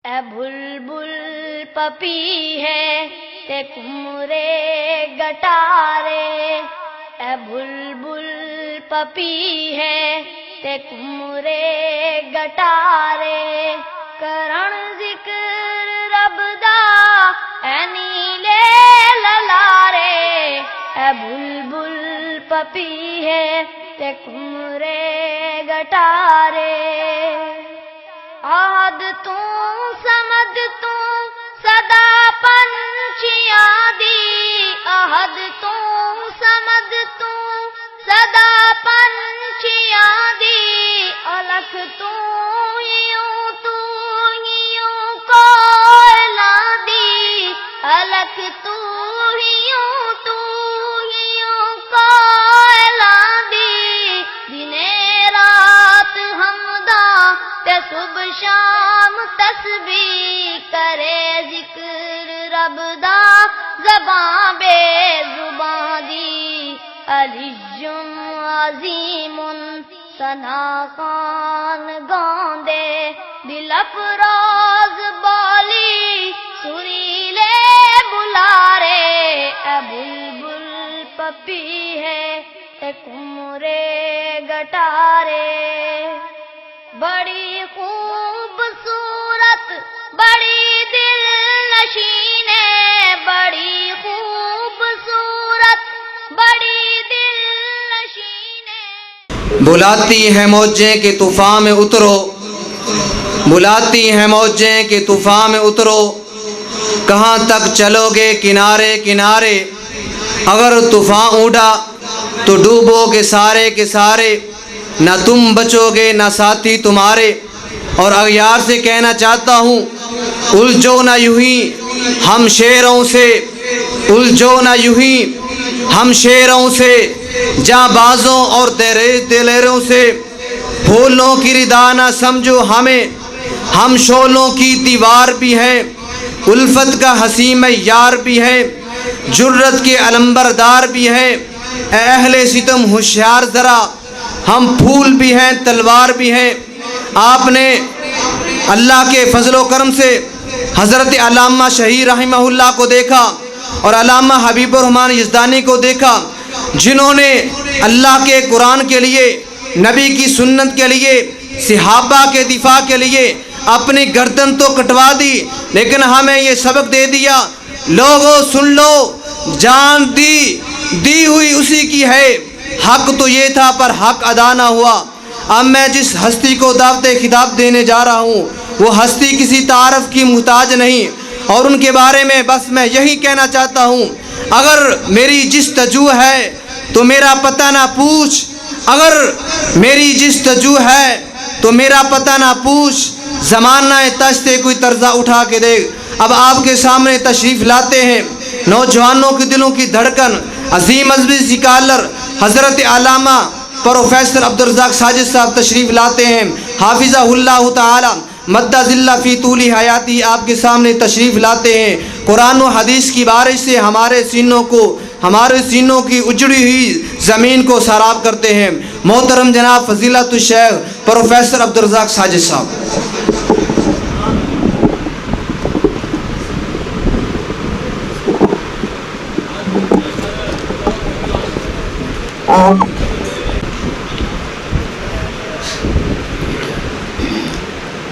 اے بلبل پپی ہے تے کمرے گٹارے، اے بلبل پپی ہے تے کمرے گٹارے، کرن ذکر رب دا اے نیلے للارے، اے بلبل پپی ہے تے کمرے گٹارے، آد تو سمد تو صدا پنچیاں دی، عہد تو سمد تو صدا پنچیاں دی، الکھ تو یوں کوئلاں دی، الکھ تو یوں کوئلاں دی، دنے رات حمداں تے صبح شام تسبیح کرے ذکر رب دا زباں بے زباں دی، علی عظیم ثنا خان گاندے دل افروز بالی سریلے بلارے، اے بلبل پپی ہے تے کمرے گٹارے، بڑی خوبصورت بڑی دل نشین ہے، بڑی خوبصورت بڑی دل نشین ہے، بلاتی ہیں موجیں کہ طوفان میں اترو، بلاتی ہیں موجیں کہ طوفان میں اترو، کہاں تک چلو گے کنارے کنارے، اگر طوفان اونڈا تو ڈوبو گے سارے کے سارے، نہ تم بچو گے نہ ساتھی تمہارے، اور اغیار سے کہنا چاہتا ہوں الجھو نہ یوں ہی ہم شیروں سے، الجھو نہ یوں ہی ہم شیروں سے، جاں بازوں اور دلیروں سے، پھولوں کی ردا نہ سمجھو ہمیں، ہم شولوں کی دیوار بھی ہیں، الفت کا حسین یار بھی ہے، جرت کے علمبردار بھی ہیں، اے اہل ستم ہوشیار ذرا، ہم پھول بھی ہیں تلوار بھی ہیں۔ آپ نے اللہ کے فضل و کرم سے حضرت علامہ شہید رحمہ اللہ کو دیکھا اور علامہ حبیب الرحمن یزدانی کو دیکھا، جنہوں نے اللہ کے قرآن کے لیے، نبی کی سنت کے لیے، صحابہ کے دفاع کے لیے اپنی گردن تو کٹوا دی، لیکن ہمیں یہ سبق دے دیا، لوگوں سن لو، جان دی ہوئی اسی کی ہے، حق تو یہ تھا پر حق ادا نہ ہوا۔ اب میں جس ہستی کو دعوت خطاب دینے جا رہا ہوں وہ ہستی کسی تعارف کی محتاج نہیں، اور ان کے بارے میں بس میں یہی کہنا چاہتا ہوں، اگر میری جستجو ہے تو میرا پتہ نہ پوچھ، اگر میری جستجو ہے تو میرا پتہ نہ پوچھ، زمانہ تشتے کوئی طرزہ اٹھا کے دے۔ اب آپ کے سامنے تشریف لاتے ہیں نوجوانوں کے دلوں کی دھڑکن، عظیم ازبی سکالر حضرت علامہ پروفیسر عبدالرزاق ساجد صاحب تشریف لاتے ہیں، حافظہ اللہ تعالی مدہ ذلہ فی طول حیاتی، آپ کے سامنے تشریف لاتے ہیں، قرآن و حدیث کی بارش سے ہمارے سینوں کی اجڑی ہوئی زمین کو سیراب کرتے ہیں۔ محترم جناب فضیلت الشیخ پروفیسر عبدالرزاق ساجد صاحب۔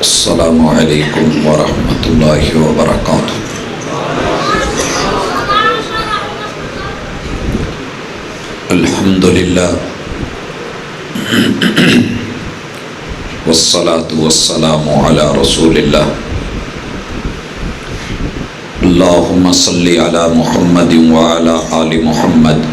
السلام علیکم ورحمۃ اللہ وبرکاتہ۔ الحمدللہ والصلاة والسلام علی رسول اللہ، اللہم صلی علی محمد وعلی آل محمد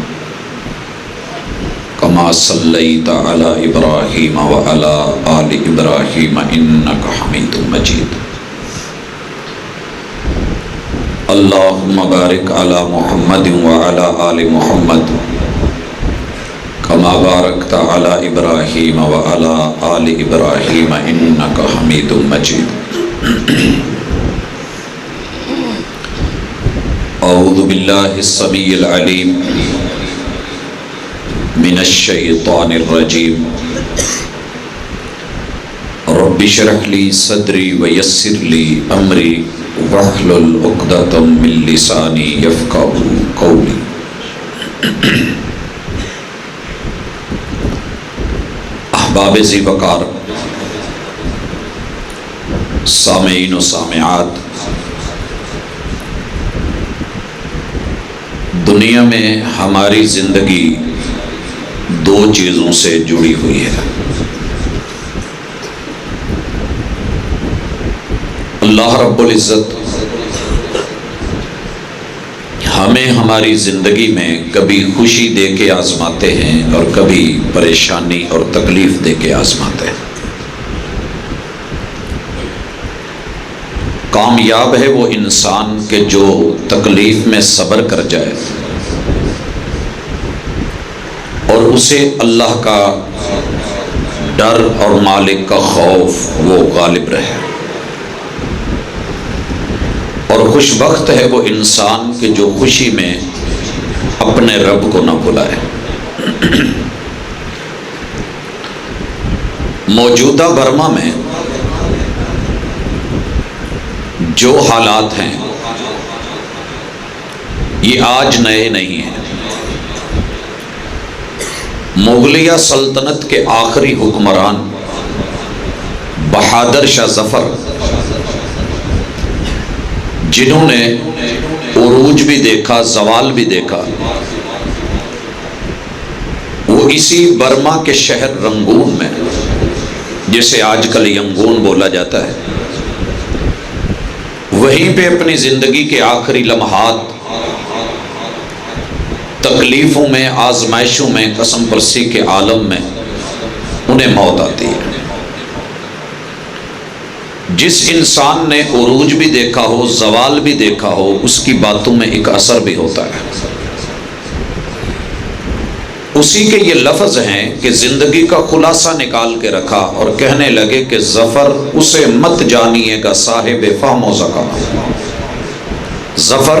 کما صلیت علی ابراہیم وعلی آل ابراہیم انک حمید مجید، اللہم بارک علی محمد وعلی آل محمد کما بارکت علی ابراہیم وعلی آل ابراہیم انک حمید مجید۔ اعوذ باللہ السمیع العلیم من الشیطان الرجیم، رب اشرح لی صدری ویسر لی امری واحلل عقدۃ من لسانی یفقہوا قولی۔ احباب ذی وقار، سامعین و سامعات، دنیا میں ہماری زندگی دو چیزوں سے جڑی ہوئی ہے۔ اللہ رب العزت ہمیں ہماری زندگی میں کبھی خوشی دے کے آزماتے ہیں اور کبھی پریشانی اور تکلیف دے کے آزماتے ہیں۔ کامیاب ہے وہ انسان کہ جو تکلیف میں صبر کر جائے اور اسے اللہ کا ڈر اور مالک کا خوف وہ غالب رہے، اور خوش بخت ہے وہ انسان کہ جو خوشی میں اپنے رب کو نہ بھلائے۔ موجودہ برما میں جو حالات ہیں یہ آج نئے نہیں ہیں۔ مغلیہ سلطنت کے آخری حکمران بہادر شاہ ظفر، جنہوں نے عروج بھی دیکھا، زوال بھی دیکھا، وہ اسی برما کے شہر رنگون میں، جسے آج کل ینگون بولا جاتا ہے، وہیں پہ اپنی زندگی کے آخری لمحات تکلیفوں میں، آزمائشوں میں، قسم پرسی کے عالم میں انہیں موت آتی ہے۔ جس انسان نے عروج بھی دیکھا ہو، زوال بھی دیکھا ہو، اس کی باتوں میں ایک اثر بھی ہوتا ہے۔ اسی کے یہ لفظ ہیں کہ زندگی کا خلاصہ نکال کے رکھا اور کہنے لگے کہ ظفر اسے مت جانیے گا صاحب فہم و ذکا، ظفر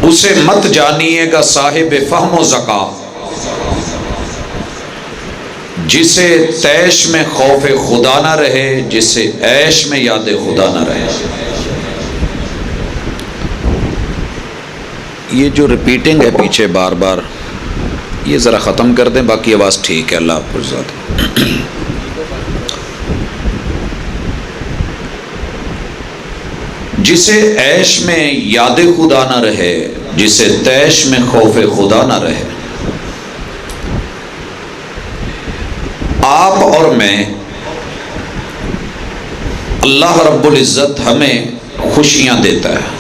اسے مت جانیے گا صاحب فہم و ذکا، جسے تیش میں خوف خدا نہ رہے، جسے عیش میں یاد خدا نہ رہے۔ یہ جو ریپیٹنگ ہے پیچھے بار بار، یہ ذرا ختم کر دیں، باقی آواز ٹھیک ہے۔ اللہ آپ کو عزت۔ جسے عیش میں یاد خدا نہ رہے، جسے تیش میں خوف خدا نہ رہے۔ آپ اور میں، اللہ رب العزت ہمیں خوشیاں دیتا ہے،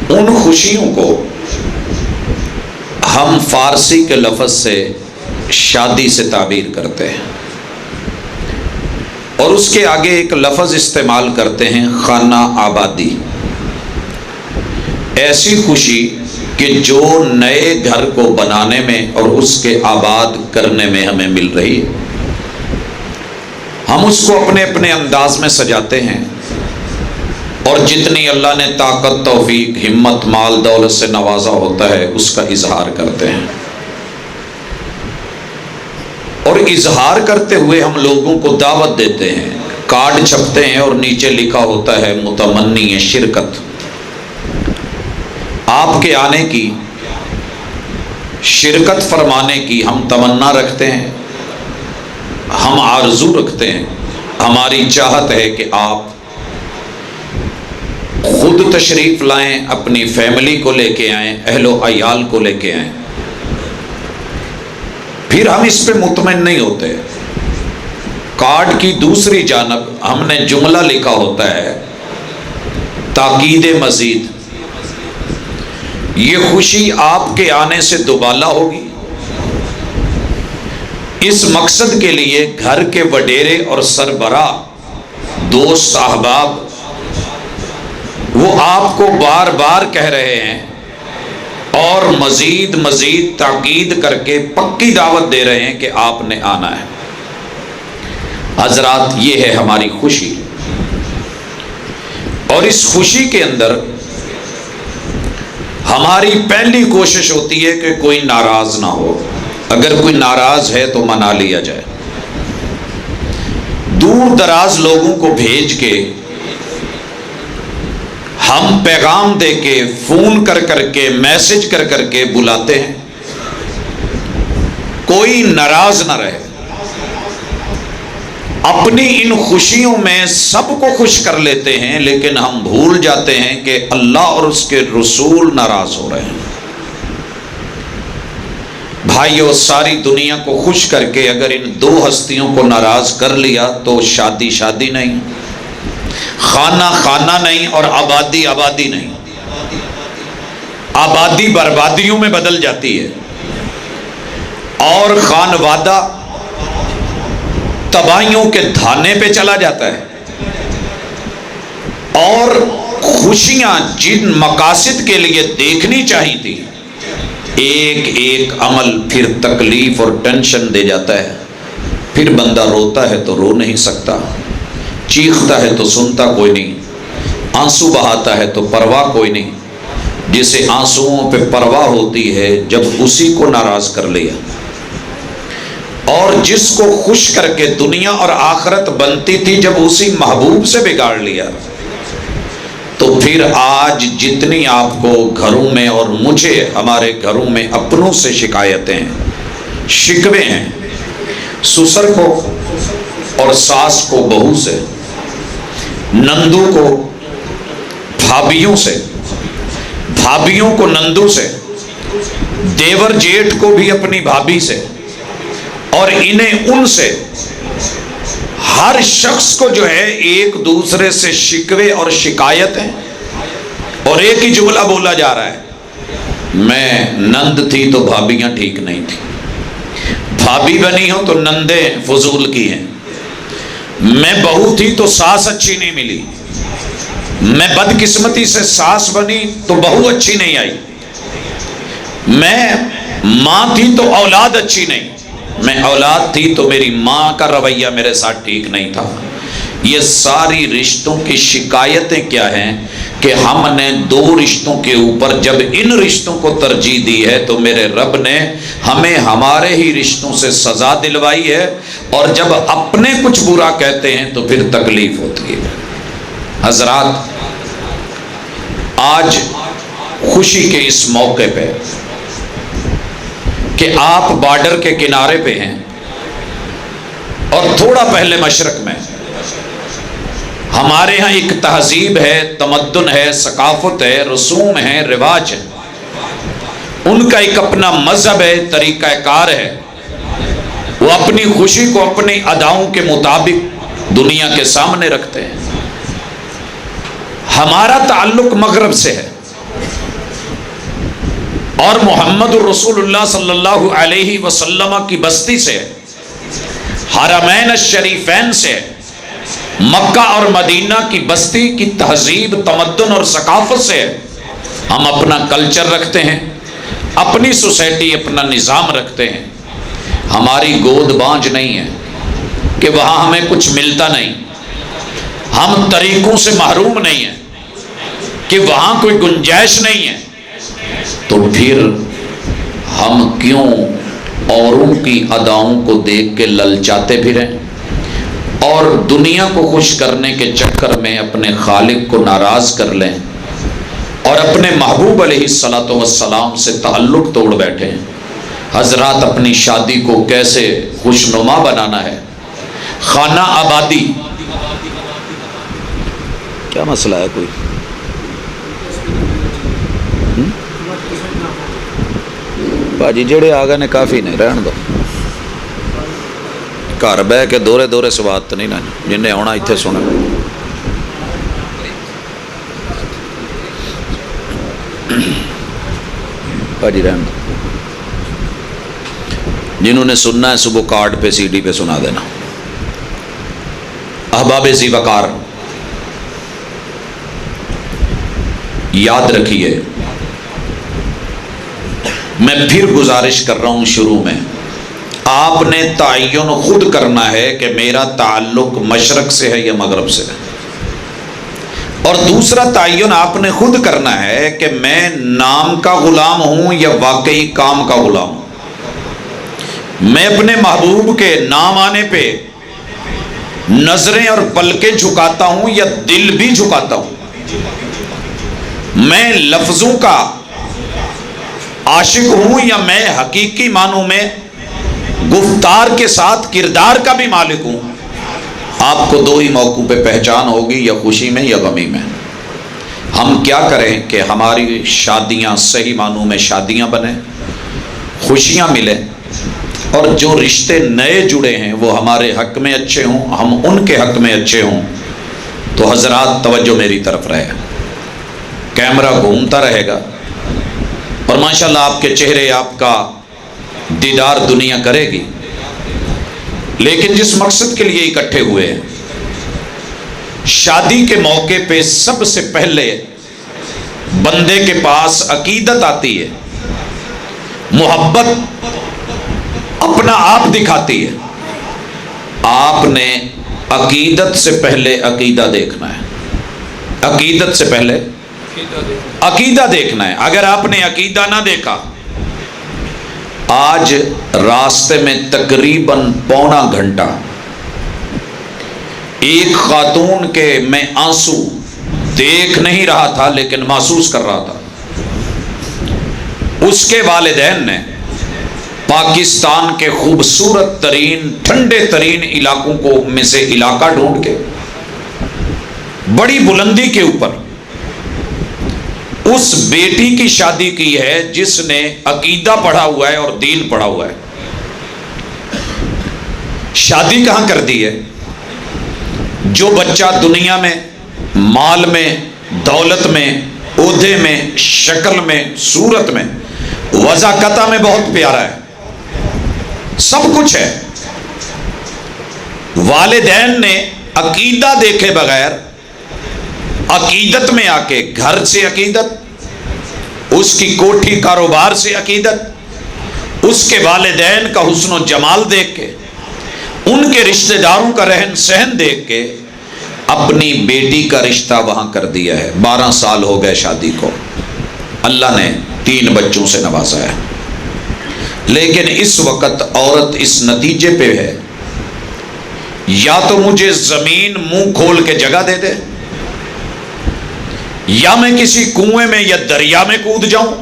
ان خوشیوں کو ہم فارسی کے لفظ سے شادی سے تعبیر کرتے ہیں، اور اس کے آگے ایک لفظ استعمال کرتے ہیں خانہ آبادی، ایسی خوشی کہ جو نئے گھر کو بنانے میں اور اس کے آباد کرنے میں ہمیں مل رہی ہے۔ ہم اس کو اپنے اپنے انداز میں سجاتے ہیں، اور جتنی اللہ نے طاقت، توفیق، ہمت، مال، دولت سے نوازا ہوتا ہے اس کا اظہار کرتے ہیں، اور اظہار کرتے ہوئے ہم لوگوں کو دعوت دیتے ہیں، کارڈ چھپتے ہیں اور نیچے لکھا ہوتا ہے متمنی شرکت، آپ کے آنے کی، شرکت فرمانے کی ہم تمنا رکھتے ہیں، ہم آرزو رکھتے ہیں، ہماری چاہت ہے کہ آپ خود تشریف لائیں، اپنی فیملی کو لے کے آئیں، اہل و عیال کو لے کے آئیں۔ پھر ہم اس پہ مطمئن نہیں ہوتے، کارڈ کی دوسری جانب ہم نے جملہ لکھا ہوتا ہے تاکید مزید، یہ خوشی آپ کے آنے سے دوبالا ہوگی۔ اس مقصد کے لیے گھر کے وڈیرے اور سربراہ، دوست، احباب، وہ آپ کو بار بار کہہ رہے ہیں اور مزید تاکید کر کے پکی دعوت دے رہے ہیں کہ آپ نے آنا ہے۔ حضرات، یہ ہے ہماری خوشی، اور اس خوشی کے اندر ہماری پہلی کوشش ہوتی ہے کہ کوئی ناراض نہ ہو، اگر کوئی ناراض ہے تو منا لیا جائے۔ دور دراز لوگوں کو بھیج کے، ہم پیغام دے کے، فون کر کر کے، میسج کر کر کے بلاتے ہیں، کوئی ناراض نہ رہے۔ اپنی ان خوشیوں میں سب کو خوش کر لیتے ہیں، لیکن ہم بھول جاتے ہیں کہ اللہ اور اس کے رسول ناراض ہو رہے ہیں۔ بھائیو، ساری دنیا کو خوش کر کے اگر ان دو ہستیوں کو ناراض کر لیا تو شادی شادی نہیں، خانہ خانہ نہیں، اور آبادی آبادی نہیں۔ آبادی بربادیوں میں بدل جاتی ہے، اور خانوادہ تباہیوں کے دھانے پہ چلا جاتا ہے، اور خوشیاں جن مقاصد کے لیے دیکھنی چاہیے تھی، ایک ایک عمل پھر تکلیف اور ٹینشن دے جاتا ہے۔ پھر بندہ روتا ہے تو رو نہیں سکتا، چیختا ہے تو سنتا کوئی نہیں، آنسو بہاتا ہے تو پرواہ کوئی نہیں۔ جسے آنسوؤں پہ پرواہ ہوتی ہے جب اسی کو ناراض کر لیا، اور جس کو خوش کر کے دنیا اور آخرت بنتی تھی جب اسی محبوب سے بگاڑ لیا، تو پھر آج جتنی آپ کو گھروں میں اور مجھے ہمارے گھروں میں اپنوں سے شکایتیں ہیں، شکوے ہیں، سسر کو اور ساس کو بہو سے، نندو کو بھابھیوں سے، بھابھیوں کو نندو سے، دیور جیٹھ کو بھی اپنی بھابھی سے، اور انہیں ان سے، ہر شخص کو جو ہے ایک دوسرے سے شکوے اور شکایت ہیں، اور ایک ہی جملہ بولا جا رہا ہے، میں نند تھی تو بھابھیاں ٹھیک نہیں تھی، بھابھی بنی ہوں تو نندیں فضول کی ہیں، میں بہو تھی تو ساس اچھی نہیں ملی، میں بدقسمتی سے ساس بنی تو بہو اچھی نہیں آئی، میں ماں تھی تو اولاد اچھی نہیں، میں اولاد تھی تو میری ماں کا رویہ میرے ساتھ ٹھیک نہیں تھا۔ یہ ساری رشتوں کی شکایتیں کیا ہیں کہ ہم نے دو رشتوں کے اوپر جب ان رشتوں کو ترجیح دی ہے تو میرے رب نے ہمیں ہمارے ہی رشتوں سے سزا دلوائی ہے، اور جب اپنے کچھ برا کہتے ہیں تو پھر تکلیف ہوتی ہے۔ حضرات، آج خوشی کے اس موقع پہ کہ آپ بارڈر کے کنارے پہ ہیں، اور تھوڑا پہلے مشرق میں ہمارے ہاں ایک تہذیب ہے، تمدن ہے، ثقافت ہے، رسوم ہے، رواج ہے، ان کا ایک اپنا مذہب ہے، طریقہ کار ہے، وہ اپنی خوشی کو اپنی اداؤں کے مطابق دنیا کے سامنے رکھتے ہیں۔ ہمارا تعلق مغرب سے ہے، اور محمد الرسول اللہ صلی اللہ علیہ وسلم کی بستی سے، حرمین الشریفین سے، مکہ اور مدینہ کی بستی کی تہذیب، تمدن اور ثقافت سے ہم اپنا کلچر رکھتے ہیں، اپنی سوسائٹی، اپنا نظام رکھتے ہیں۔ ہماری گود بانجھ نہیں ہے کہ وہاں ہمیں کچھ ملتا نہیں، ہم طریقوں سے محروم نہیں ہیں کہ وہاں کوئی گنجائش نہیں ہے، تو پھر ہم کیوں اوروں کی اداؤں کو دیکھ کے للچاتے پھریں، اور دنیا کو خوش کرنے کے چکر میں اپنے خالق کو ناراض کر لیں، اور اپنے محبوب علیہ الصلاۃ والسلام سے تعلق توڑ بیٹھیں۔ حضرات، اپنی شادی کو کیسے خوشنما بنانا ہے، خانہ آبادی، کیا مسئلہ ہے کوئی؟ باجی جڑے آ گئے نے کافی نے، رہن دو، گھر بہ کے دورے دورے سواد تو نہیں نا، جن نے آنا اتنے سنا۔ باجی رہن دو، جنہوں نے سننا ہے صبح کارڈ پہ CD پہ سنا دینا۔ احباب ذی وقار، یاد رکھیے، میں پھر گزارش کر رہا ہوں شروع میں، آپ نے تعین خود کرنا ہے کہ میرا تعلق مشرق سے ہے یا مغرب سے ہے، اور دوسرا تعین آپ نے خود کرنا ہے کہ میں نام کا غلام ہوں یا واقعی کام کا غلام ہوں۔ میں اپنے محبوب کے نام آنے پہ نظریں اور پلکیں جھکاتا ہوں یا دل بھی جھکاتا ہوں؟ میں لفظوں کا عاشق ہوں یا میں حقیقی معنوں میں گفتار کے ساتھ کردار کا بھی مالک ہوں؟ آپ کو دو ہی موقعوں پہ پہچان ہوگی، یا خوشی میں یا غمی میں۔ ہم کیا کریں کہ ہماری شادیاں صحیح معنوں میں شادیاں بنیں، خوشیاں ملیں، اور جو رشتے نئے جڑے ہیں وہ ہمارے حق میں اچھے ہوں، ہم ان کے حق میں اچھے ہوں۔ تو حضرات توجہ میری طرف رہے، کیمرہ گھومتا رہے گا اور ماشاءاللہ آپ کے چہرے، آپ کا دیدار دنیا کرے گی، لیکن جس مقصد کے لیے اکٹھے ہوئے ہیں، شادی کے موقع پہ سب سے پہلے بندے کے پاس عقیدت آتی ہے، محبت اپنا آپ دکھاتی ہے۔ آپ نے عقیدت سے پہلے عقیدہ دیکھنا ہے، عقیدت سے پہلے عقیدہ دیکھنا ہے۔ اگر آپ نے عقیدہ نہ دیکھا، آج راستے میں تقریباً پونا گھنٹہ ایک خاتون کے میں آنسو دیکھ نہیں رہا تھا لیکن محسوس کر رہا تھا۔ اس کے والدین نے پاکستان کے خوبصورت ترین ٹھنڈے ترین علاقوں کو میں سے علاقہ ڈھونڈ کے بڑی بلندی کے اوپر اس بیٹی کی شادی کی ہے جس نے عقیدہ پڑھا ہوا ہے اور دین پڑھا ہوا ہے۔ شادی کہاں کر دی ہے؟ جو بچہ دنیا میں مال میں، دولت میں، عہدے میں، شکل میں، صورت میں، وضاقتہ میں بہت پیارا ہے، سب کچھ ہے، والدین نے عقیدہ دیکھے بغیر، عقیدت میں آ کے گھر سے عقیدت، اس کی کوٹھی کاروبار سے عقیدت، اس کے والدین کا حسن و جمال دیکھ کے، ان کے رشتہ داروں کا رہن سہن دیکھ کے اپنی بیٹی کا رشتہ وہاں کر دیا ہے۔ 12 سال ہو گئے شادی کو، اللہ نے 3 بچوں سے نوازا ہے، لیکن اس وقت عورت اس نتیجے پہ ہے، یا تو مجھے زمین منہ کھول کے جگہ دے دے، یا میں کسی کنویں میں یا دریا میں کود جاؤں۔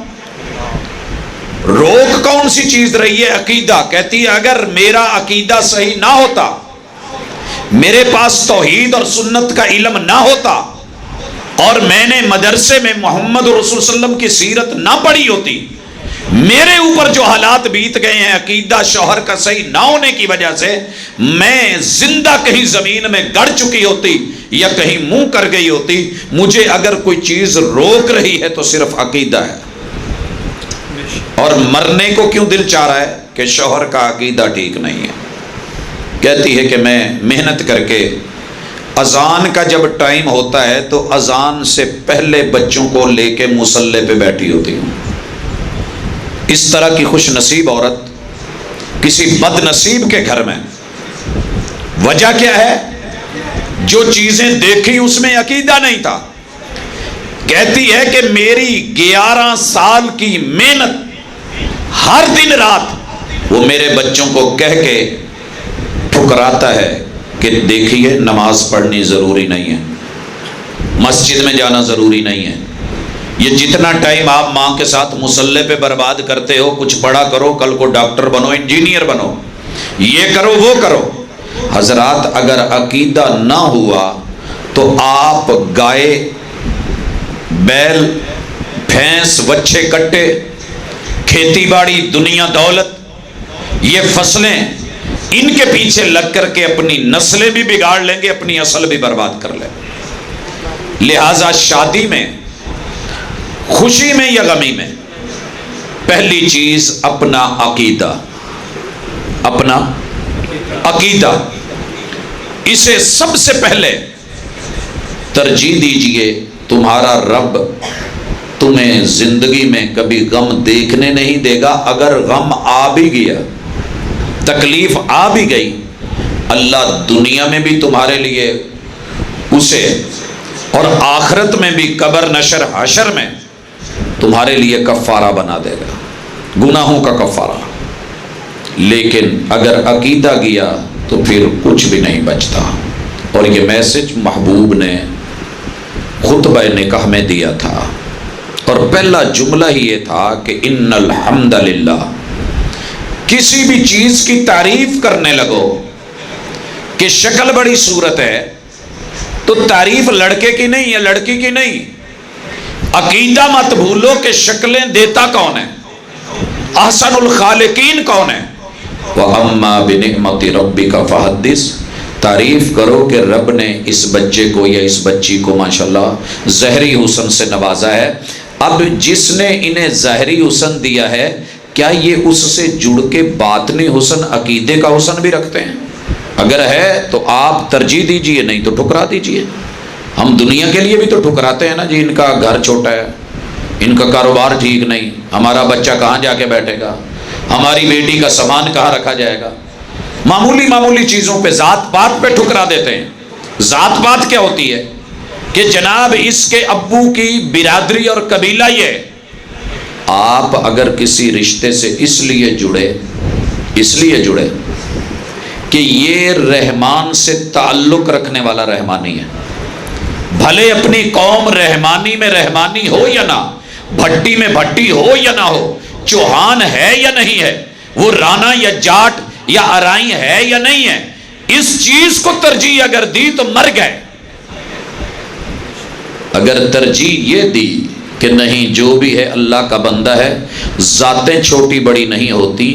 روک کون سی چیز رہی ہے؟ عقیدہ۔ کہتی ہے اگر میرا عقیدہ صحیح نہ ہوتا، میرے پاس توحید اور سنت کا علم نہ ہوتا، اور میں نے مدرسے میں محمد رسول صلی اللہ علیہ وسلم کی سیرت نہ پڑھی ہوتی، میرے اوپر جو حالات بیت گئے ہیں عقیدہ شوہر کا صحیح نہ ہونے کی وجہ سے، میں زندہ کہیں زمین میں گڑ چکی ہوتی یا کہیں منہ کر گئی ہوتی۔ مجھے اگر کوئی چیز روک رہی ہے تو صرف عقیدہ ہے۔ اور مرنے کو کیوں دل چاہ رہا ہے؟ کہ شوہر کا عقیدہ ٹھیک نہیں ہے۔ کہتی ہے کہ میں محنت کر کے اذان کا جب ٹائم ہوتا ہے تو اذان سے پہلے بچوں کو لے کے مصلی پہ بیٹھی ہوتی ہوں۔ اس طرح کی خوش نصیب عورت کسی بد نصیب کے گھر میں، وجہ کیا ہے؟ جو چیزیں دیکھی اس میں عقیدہ نہیں تھا۔ کہتی ہے کہ میری 11 سال کی محنت ہر دن رات وہ میرے بچوں کو کہہ کے ٹھکراتا ہے کہ دیکھیے نماز پڑھنی ضروری نہیں ہے، مسجد میں جانا ضروری نہیں ہے، یہ جتنا ٹائم آپ ماں کے ساتھ مصلی پہ برباد کرتے ہو، کچھ پڑھا کرو، کل کو ڈاکٹر بنو، انجینئر بنو، یہ کرو وہ کرو۔ حضرات اگر عقیدہ نہ ہوا تو آپ گائے، بیل، بھینس، وچھے، کٹے، کھیتی باڑی، دنیا دولت، یہ فصلیں، ان کے پیچھے لگ کر کے اپنی نسلیں بھی بگاڑ لیں گے، اپنی اصل بھی برباد کر لیں۔ لہٰذا شادی میں، خوشی میں یا غمی میں، پہلی چیز اپنا عقیدہ، اپنا عقیدہ، اسے سب سے پہلے ترجیح دیجئے۔ تمہارا رب تمہیں زندگی میں کبھی غم دیکھنے نہیں دے گا۔ اگر غم آ بھی گیا، تکلیف آ بھی گئی، اللہ دنیا میں بھی تمہارے لیے اسے، اور آخرت میں بھی قبر نشر حشر میں تمہارے لیے کفارہ بنا دے گا، گناہوں کا کفارہ۔ لیکن اگر عقیدہ گیا تو پھر کچھ بھی نہیں بچتا. اور یہ میسج محبوب نے خطبہ نکاح میں دیا تھا، اور پہلا جملہ ہی یہ تھا کہ ان الحمد للہ. کسی بھی چیز کی تعریف کرنے لگو کہ شکل بڑی صورت ہے تو تعریف لڑکے کی نہیں ہے، لڑکی کی نہیں. عقیدہ مت بھولو کہ شکلیں دیتا کون ہے، احسن الخالقین کون ہے. وَأَمَّا بِنِعْمَةِ رَبِّكَ فَحَدِّثْ. تعریف کرو کہ رب نے اس بچے کو یا اس بچی کو ماشاءاللہ ظاہری حسن سے نوازا ہے. اب جس نے انہیں ظاہری حسن دیا ہے، کیا یہ اس سے جڑ کے باطنی حسن، عقیدے کا حسن بھی رکھتے ہیں؟ اگر ہے تو آپ ترجیح دیجئے، نہیں تو ٹھکرا دیجئے. ہم دنیا کے لیے بھی تو ٹھکراتے ہیں نا جی. ان کا گھر چھوٹا ہے، ان کا کاروبار ٹھیک نہیں، ہمارا بچہ کہاں جا کے بیٹھے گا، ہماری بیٹی کا سامان کہاں رکھا جائے گا. معمولی معمولی چیزوں پہ، ذات پات پہ ٹھکرا دیتے ہیں. ذات پات کیا ہوتی ہے کہ جناب اس کے ابو کی برادری اور قبیلہ یہ. آپ اگر کسی رشتے سے اس لیے جڑے کہ یہ رحمان سے تعلق رکھنے والا رحمانی ہے، بھلے اپنی قوم رحمانی میں رحمانی ہو یا نہ، بھٹی میں بھٹی ہو یا نہ ہو، چوہان ہے یا نہیں ہے، وہ رانا یا جاٹ یا ارائی ہے یا نہیں ہے، اس چیز کو ترجیح اگر دی تو مر گئے. اگر ترجیح یہ دی کہ نہیں جو بھی ہے اللہ کا بندہ ہے، ذاتیں چھوٹی بڑی نہیں ہوتی،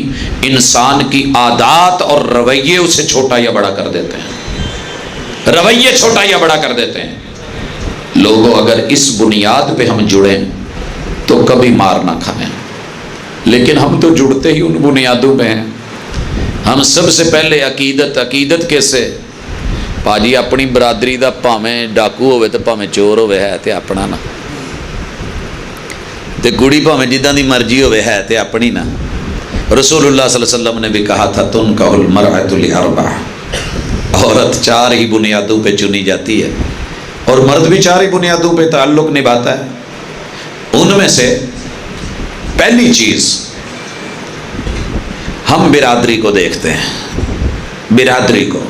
انسان کی عادات اور رویے اسے چھوٹا یا بڑا کر دیتے ہیں، رویے چھوٹا یا بڑا کر دیتے ہیں. لوگوں اگر اس بنیاد پہ ہم جڑیں تو کبھی مار نہ کھائیں. لیکن ہم تو جڑتے ہی ان بنیادوں پہ ہیں. ہم سب سے پہلے عقیدت کیسے پاجی اپنی برادری دا پاویں ڈاکو ہوئے تو پاویں چور ہوئے ہے تے اپنا نا، تے کڑی پاویں جداں دی مرضی ہوئے ہے تے اپنی نا. رسول اللہ صلی اللہ علیہ وسلم نے بھی کہا تھا تنکح المرأۃ لأربع. عورت 4 ہی بنیادوں پہ چنی جاتی ہے، اور مرد بھی 4 ہی بنیادوں پہ تعلق نبھاتا ہے. ان میں سے پہلی چیز ہم برادری کو دیکھتے ہیں، برادری کو.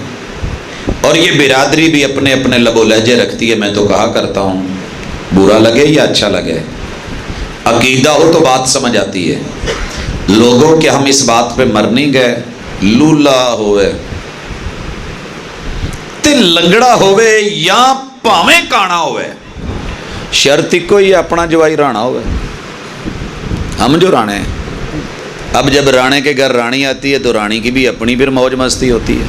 اور یہ برادری بھی اپنے اپنے لب و لہجے رکھتی ہے. میں تو کہا کرتا ہوں برا لگے یا اچھا لگے، عقیدہ ہو تو بات سمجھ آتی ہے. لوگوں کہ ہم اس بات پہ مر نہیں گئے، لولا ہوئے تے لنگڑا ہوئے یا پاویں کانا ہوئے، شرط کوئی اپنا جوائی رانا ہوئے. ہم جو رانے ہیں، اب جب رانے کے گھر رانی آتی ہے تو رانی کی بھی اپنی پھر موج مستی ہوتی ہے.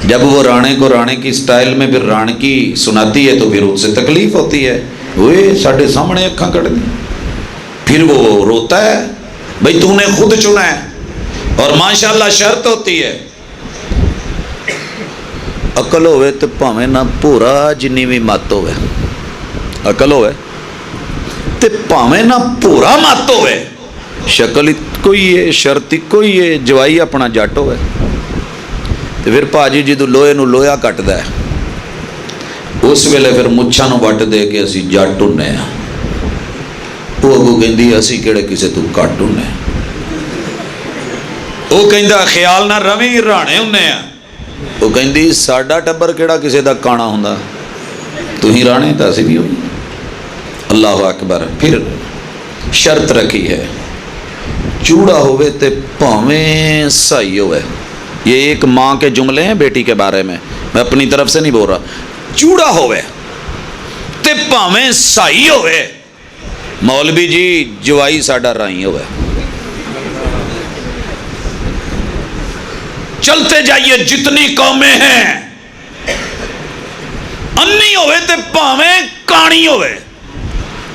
جب وہ رانے کو رانے کی سٹائل میں پھر رانکی سناتی ہے تو پھر اس سے تکلیف ہوتی ہے، وہ ساڑھے سامنے اکھاں کٹ دی. پھر وہ روتا ہے، بھئی تو نے خود چنا ہے. اور ماشاءاللہ شرط ہوتی ہے، عقل ہوئے تو پاویں نہ پورا جنی بھی مت ہوئے، عقل ہوئے تو پاویں نہ پورا مت ہوئے، شکل کوئی ہے، شرط کوئی ہے، جوائی اپنا جٹ ہوئے. تو پھر پاجی جدو لوہے نو لویا کٹ دے اس ویلے پھر مچھاں نو وٹ دے کے اسی جٹ ہونے ہیں. وہ اگو کہندی اسی کیڑے کسے تو کٹ ہونے، وہ کہندا خیال نہ رویں رانے ہونے ہیں. وہ کہندی ساڈا ٹبر کیڑا کسے دا کانا ہوندا، تو ہی رانے تا اسی بھی ہوئی. اللہ اکبر. پھر شرط رکھی ہے، چوڑا ہوئے تے پاویں سائی ہوئے. یہ ایک ماں کے جملے ہیں بیٹی کے بارے میں اپنی طرف سے نہیں بول رہا. چوڑا ہوئے تے پاویں سائی ہوئے. مولوی جی جوائی ساڈا رائی ہوئے. چلتے جائیے جتنی قومیں ہیں، انی ہوئے تے پاویں کانی ہوئے،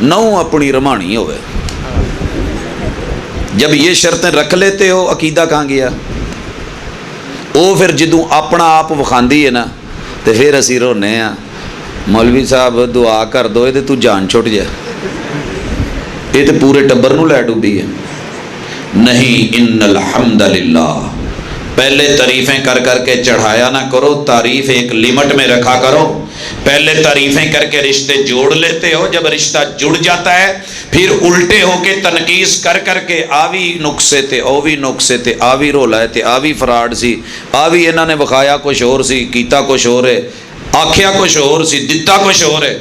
نو اپنی رمانی ہوئے. جب یہ شرطیں رکھ لیتے ہو، عقیدہ کہاں گیا؟ وہ پھر جدوں اپنا آپ وکھاندی ہے نا تو پھر اسی رونے ہیں، مولوی صاحب دعا کر دو یہ تو جان چھٹ جائے، یہ تو پورے ٹبر نو لے ڈوبی ہے. نہیں، ان الحمد للہ پہلے تعریفیں کر کر کے چڑھایا نہ کرو، تعریف ایک لمٹ میں رکھا کرو۔ پہلے تعریفیں کر کے رشتے جوڑ لیتے ہو، جب رشتہ جڑ جاتا ہے پھر الٹے ہو کے تنقیص کر کر کے آوی نقصے تھے، اوی نقصے تھے، آوی رولائے تھے، آوی فراڈ سی، آوی انہوں نے بخایا کچھ اور سی، کیتا کچھ اور ہے، آکھیا کچھ اور سی، دتا کچھ اور ہے۔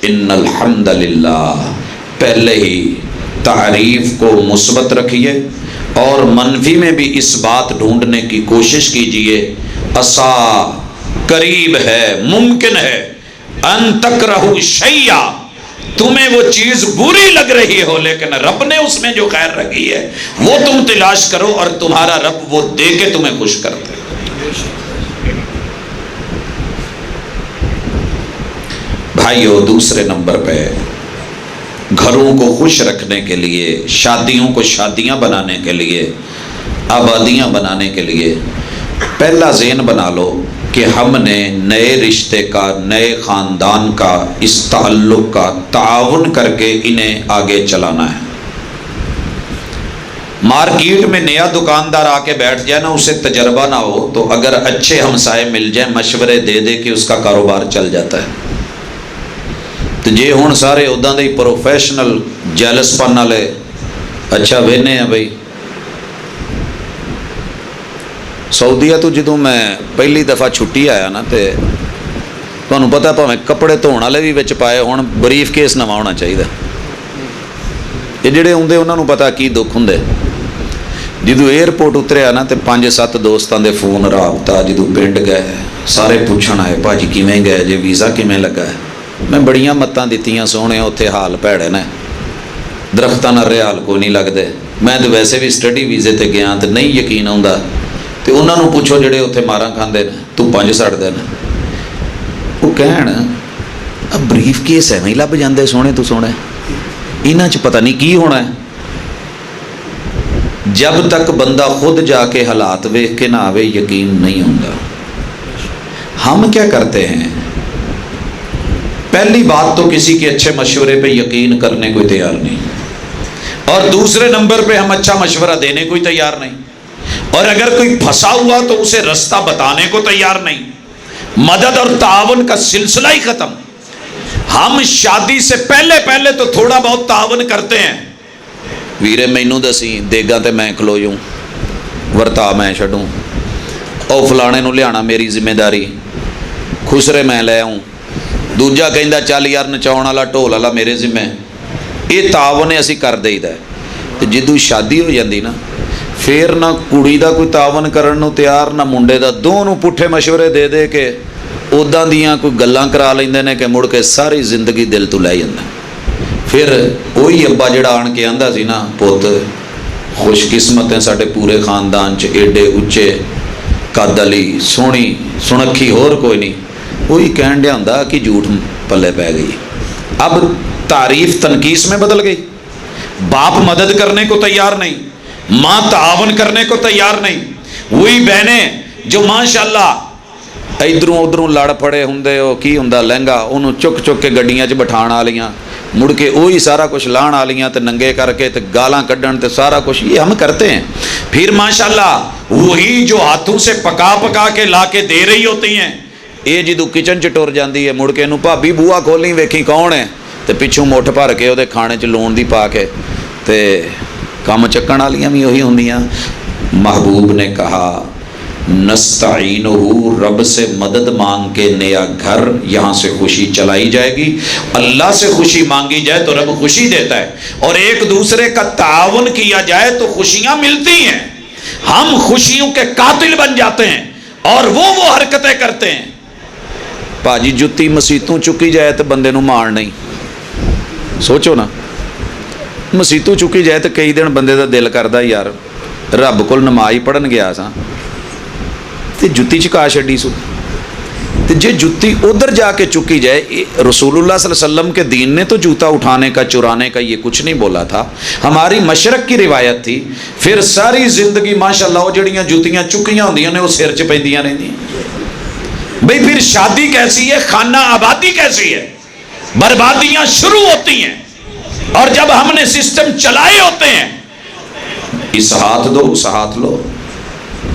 ان الحمدللہ، پہلے ہی تعریف کو مثبت رکھیے اور منفی میں بھی اس بات ڈھونڈنے کی کوشش کیجئے، عسا قریب ہے، ممکن ہے، ان تکرہو شیئا، تمہیں وہ چیز بری لگ رہی ہو لیکن رب نے اس میں جو خیر رکھی ہے وہ تم تلاش کرو اور تمہارا رب وہ دے کے تمہیں خوش کرتا ہے۔ بھائیو، دوسرے نمبر پہ گھروں کو خوش رکھنے کے لیے، شادیوں کو شادیاں بنانے کے لیے، آبادیاں بنانے کے لیے پہلا ذہن بنا لو کہ ہم نے نئے رشتے کا، نئے خاندان کا، اس تعلق کا تعاون کر کے انہیں آگے چلانا ہے۔ مارکیٹ میں نیا دکاندار آ کے بیٹھ جائے نا، اسے تجربہ نہ ہو تو اگر اچھے ہمسائے مل جائیں مشورے دے دے کہ اس کا کاروبار چل جاتا ہے۔ تو جے ہون سارے اداں دے پروفیشنل جیلس پن والے اچھا وہنے ہیں بھائی۔ سعودیہ تو جدوں میں پہلی دفعہ چھٹی آیا نا تے تمہیں پتا پاویں کپڑے دھوਣ والے بھی وچ پائے ہون، بریف کیس نواں ہونا چاہیے۔ یہ جڑے ہوندے انہاں نوں پتا کی دکھ ہوندے۔ جدوں ایئرپورٹ اتریا نا تے 5-7 دوستاں دے فون رابطہ، جدوں پنڈ گئے سارے پوچھن آئے بھاجی کیویں گئے جے، ویزا کیویں لگا ہے۔ میں بڑیاں متاں دتیاں سونے، اتنے حال بھڑے نے، درختاں نال حال کوئی نہیں لگتے۔ میں تو ویسے بھی سٹڈی ویزے تے گیا تو نہیں یقین آتا، تو انہاں نوں پوچھو جڑے اتنے ماراں کھاندے نے، تو 5 سڑتے ہیں، وہ کہن بریف کیس ایویں ہی لب جاندے سونے تو سونے، انہاں چ پتہ نہیں کی ہونا ہے۔ جب تک بندہ خود جا کے حالات ویکھ کے نہ آوے یقین نہیں ہوتا۔ ہم کیا کرتے ہیں؟ پہلی بات تو کسی کے اچھے مشورے پہ یقین کرنے کو تیار نہیں، اور دوسرے نمبر پہ ہم اچھا مشورہ دینے کو تیار نہیں، اور اگر کوئی پھنسا ہوا تو اسے رستہ بتانے کو تیار نہیں۔ مدد اور تعاون کا سلسلہ ہی ختم۔ ہم شادی سے پہلے تو تھوڑا بہت تعاون کرتے ہیں، ویرے مینوں دسی دیگاں تے میں کھلوجوں، ورتا میں چھڈوں، او فلانے نوں لیانا میری ذمہ داری، خسرے میں لے آؤں، دوجا کہندا چل یار نچاؤن والا ڈھول والا میرے ذمہ۔ یہ تعاون اسی کر دئیدا ہے۔ تے جدوں شادی ہو جاندی نا پھر نہ کڑی دا کوئی تعاون کرن نوں تیار، نہ منڈے دا، دونوں پٹھے مشورے دے دے کے اوداں دیاں کوئی گلاں کرا لیندے نے کہ مڑ کے ساری زندگی دل تو لے جاندا۔ پھر وہی ابا جڑا آن کے آندا سی نا، پوت خوش قسمت ہیں ساڈے پورے خاندان چ ایڈے اچے قد علی سونی سنکھی ہور کوئی نہیں، وہی کہن ڈیا ہوندا کہ جھوٹ پلے پہ گئی۔ اب تعریف تنقیص میں بدل گئی۔ باپ مدد کرنے کو تیار نہیں، ماں تعاون کرنے کو تیار نہیں۔ وہی بہنیں جو ماشاءاللہ ادھروں ادھروں لڑ پڑے ہوندے ہو کی ہوندا لہنگا انہوں چک چک کے گڈیاں چ بٹھان والیاں، مڑ کے وہی سارا کچھ لان والیاں تے ننگے کر کے تے گالاں کڈن تے سارا کچھ یہ ہم کرتے ہیں۔ پھر ماشاءاللہ وہی جو ہاتھوں سے پکا پکا کے لا کے دے رہی ہوتی ہیں، یہ جدوں کچن چ ٹر جاندی ہے مڑ کے نوں بھابی بوا کھولی ویکھی کون ہے، تے پچھوں مٹھ بھر کے وہ کھانے چ لون دی پا کے تے کم چکن والیاں بھی وہی ہوندیاں۔ محبوب نے کہا نستعینہ، رب سے مدد مانگ کے نیا گھر یہاں سے خوشی چلائی جائے گی۔ اللہ سے خوشی مانگی جائے تو رب خوشی دیتا ہے، اور ایک دوسرے کا تعاون کیا جائے تو خوشیاں ملتی ہیں۔ ہم خوشیوں کے قاتل بن جاتے ہیں اور وہ حرکتیں کرتے ہیں۔ پاجی جتی مسیتوں چکی جائے تو بندے نو مار نہیں، سوچو نا، مسیتوں چکی جائے تو کئی دن بندے دا دل کردا یار رب کول نماز پڑھن گیا سا تے جتی چکا چھڈی سو۔ تے جے جتی ادھر جا کے چکی جائے، رسول اللہ صلی اللہ علیہ وسلم کے دین نے تو جوتا اٹھانے کا چرانے کا یہ کچھ نہیں بولا تھا، ہماری مشرق کی روایت تھی۔ پھر ساری زندگی ماشاءاللہ وہ جڑیاں جوتیاں چکیاں ہوندیاں نے وہ سر چ پیندیاں رہندیاں۔ بھئی پھر شادی کیسی ہے، خانہ آبادی کیسی ہے؟ بربادیاں شروع ہوتی ہیں، اور جب ہم نے سسٹم چلائے ہوتے ہیں، اس ہاتھ دو اس ہاتھ لو،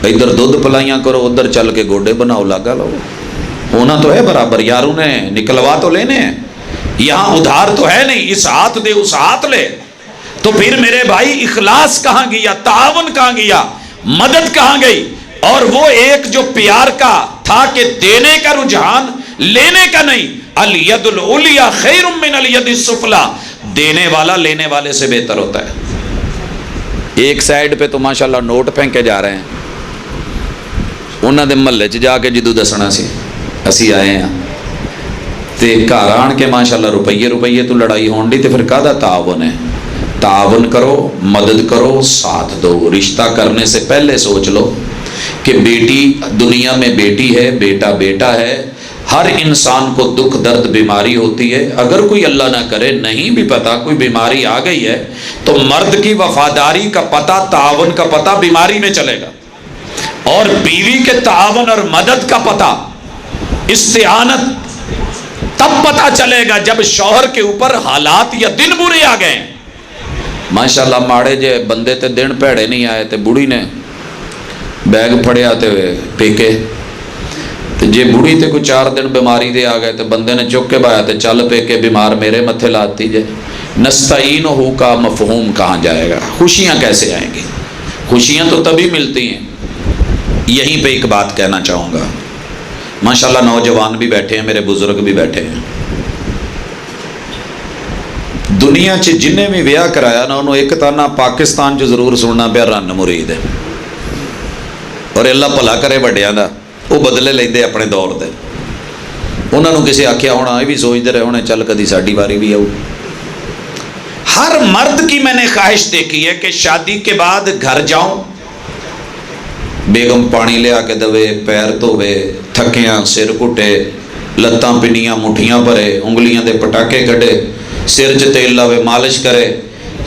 ادھر دودھ پلائیاں کرو, ادھر چل کے گوڈے بناؤ, لاگا لو. ہونا تو ہے برابر, یاروں نے نکلوا تو لینے ہیں, یہاں ادھار تو ہے نہیں, اس ہاتھ دے اس ہاتھ لے. تو پھر میرے بھائی اخلاص کہاں گیا, تعاون کہاں گیا, مدد کہاں گئی؟ اور وہ ایک جو پیار کا تھا کہ دینے کا رجحان, لینے کا نہیں. الید العلیٰ خیر من الید السفلی, دینے والا لینے والے سے بہتر ہوتا ہے. ایک سائیڈ پہ تو ماشاءاللہ نوٹ پھینکے جا رہے ہیں, انہاں دے محلے چ جا کے جدو دسنا سی اسی آئے ہیں تے گھر آن کے ماشاءاللہ روپیے تو لڑائی ہون دی, تے پھر کہدا تعاون ہے. تعاون کرو, مدد کرو, ساتھ دو. رشتہ کرنے سے پہلے سوچ لو کہ بیٹی دنیا میں بیٹی ہے, بیٹا بیٹا ہے. ہر انسان کو دکھ درد بیماری ہوتی ہے. اگر کوئی اللہ نہ کرے نہیں بھی پتا کوئی بیماری آ گئی ہے تو مرد کی وفاداری کا پتہ, تعاون کا پتہ بیماری میں چلے گا, اور بیوی کے تعاون اور مدد کا پتہ, استعانت تب پتہ چلے گا جب شوہر کے اوپر حالات یا دن برے آ گئے. ماشاءاللہ ماڑے جے بندے تے دن پیڑے نہیں آئے تے بڑی نے بیگ پھڑیا تے پیکے, تے جے بڑی تے کوئی 4 دن بیماری دے آ گئے تے بندے نے چک کے بایا تے چل پیکے بیمار میرے متھے لاتی جے. نستعینہ کا مفہوم کہاں جائے گا؟ خوشیاں کیسے آئیں گی؟ خوشیاں تو تبھی ملتی ہیں. یہیں پہ ایک بات کہنا چاہوں گا, ماشاءاللہ نوجوان بھی بیٹھے ہیں, میرے بزرگ بھی بیٹھے ہیں. دنیا چ جنہیں بھی ویاہ کرایا نا انہوں ایک تانا پاکستان چ ضرور سننا پیا رن مرید ہے, اور اللہ بھلا کرے وڈیاں دا, وہ بدلے لیندے اپنے دور دے. انہوں نے کسی آکھیا ہونا, یہ بھی سوچتے رہے ہونے چل کدی ساڈی واری بھی آؤ. ہر مرد کی میں نے خواہش دیکھی ہے کہ شادی کے بعد گھر جاؤں, بیگم پانی لے آ کے دوے, پیر دھوے, تھکیاں سر کٹے, لتاں پنیاں مٹھیاں بھرے, انگلیاں دے پٹاکے کڈے, سر چ تیل لاوے, مالش کرے,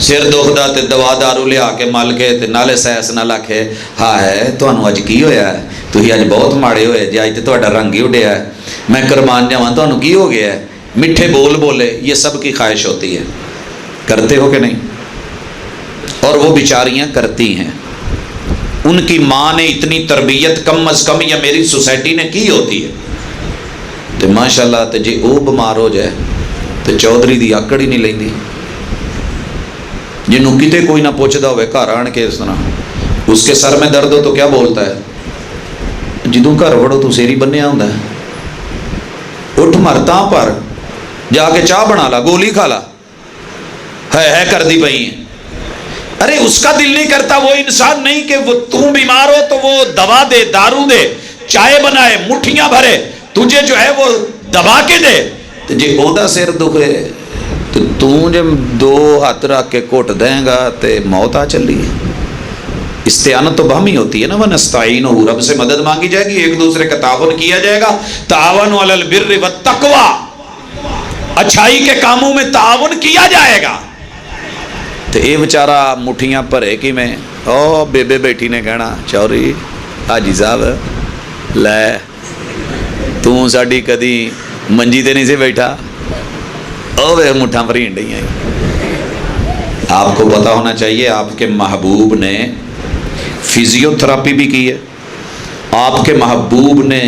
سر دکھدا تے دوا دارو لیا کے مل کے تے نالے سیس نہ لکھے ہاں ہے تانوں اج کی ہویا ہے, تسی اج بہت ماڑے ہوئے جی, اج تے تہاڈا رنگ ہی اڈیا ہے, میں قربان جاواں تانوں کی ہو گیا ہے. میٹھے بول بولے, یہ سب کی خواہش ہوتی ہے. کرتے ہو کہ نہیں؟ اور وہ بیچاریاں کرتی ہیں. ان کی ماں نے اتنی تربیت کم از کم یا میری سوسائٹی نے کی ہوتی ہے. تو ماشاءاللہ تے جی وہ بیمار ہو جائے تو چودھری دی آکڑ ہی نہیں لیندی. جنوں کتے کوئی نہ پوچھدا ہوئے گھر آن کے اس طرح, اس کے سر میں درد ہو تو کیا بولتا ہے؟ جدوں گھر وڑو تو سیری بنیا ہوندا ہے, اٹھ مرتاں پر جا کے چاہ بنا لا, گولی کھا لا, ہے کر دی پئی ہیں. ارے اس کا دل نہیں کرتا, وہ انسان نہیں کہ وہ تم بیمار ہو تو وہ دوا دے, دارو دے, چائے بنائے, مٹھیاں بھرے, تجھے جو ہے وہ دبا کے دے. تو جی اودا سر دکھے تو جب 2 ہاتھ رکھ کے کوٹ دیں گا تے موت آ چلی ہے. استعانت تو بہم ہی ہوتی ہے نا, وَنَسْتَعِينُ, رب سے مدد مانگی جائے گی, ایک دوسرے کا تعاون کیا جائے گا. تعاون علی البر والتقوی, اچھائی کے کاموں میں تعاون کیا جائے گا. تو یہ بیچارہ مٹھیاں بھرے کہ میں او بیبے بیٹھی نے کہنا چوری حاجی صاحب لے تو ساڈی کدی منجی تے نہیں سے بیٹھا, او وے مٹھاں بھرین ڈی ہیں. آپ کو پتا ہونا چاہیے آپ کے محبوب نے فزیو تھراپی بھی کی ہے, آپ کے محبوب نے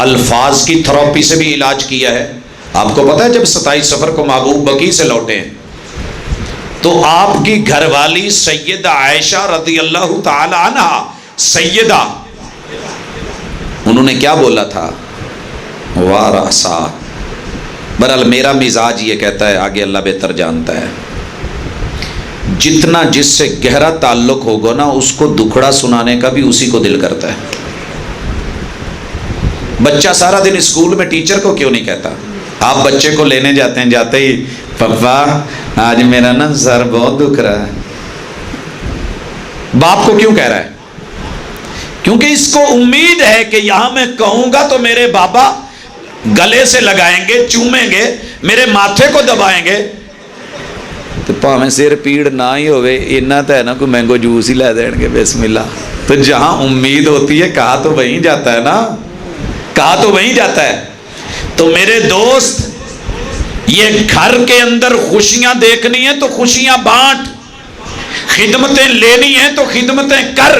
الفاظ کی تھراپی سے بھی علاج کیا ہے. آپ کو پتا ہے جب 27 سفر کو محبوب بقیع سے لوٹے ہیں تو آپ کی گھر والی سیدہ عائشہ رضی اللہ تعالی عنہ, سیدہ, انہوں نے کیا بولا تھا؟ وارسا. بہرحال میرا مزاج یہ کہتا ہے, آگے اللہ بہتر جانتا ہے, جتنا جس سے گہرا تعلق ہوگا نا اس کو دکھڑا سنانے کا بھی اسی کو دل کرتا ہے. بچہ سارا دن اسکول میں ٹیچر کو کیوں نہیں کہتا؟ آپ بچے کو لینے جاتے ہیں, جاتے ہی پپا آج میرا نا سر بہت دکھ رہا ہے. باپ کو کیوں کہہ رہا ہے؟ کیونکہ اس کو امید ہے کہ یہاں میں کہوں گا تو میرے بابا گلے سے لگائیں گے, چومیں گے, میرے ماتھے کو دبائیں گے. تو پاویں سر پیڑ نہ ہی ہوئے, اتنا تو ہے نا کوئی مینگو جوس ہی لے دیں گے, بسم اللہ. تو جہاں امید ہوتی ہے کہا تو وہیں جاتا ہے نا, کہا تو وہیں جاتا ہے. تو میرے دوست, یہ گھر کے اندر خوشیاں دیکھنی ہیں تو خوشیاں بانٹ, خدمتیں لینی ہیں تو خدمتیں کر,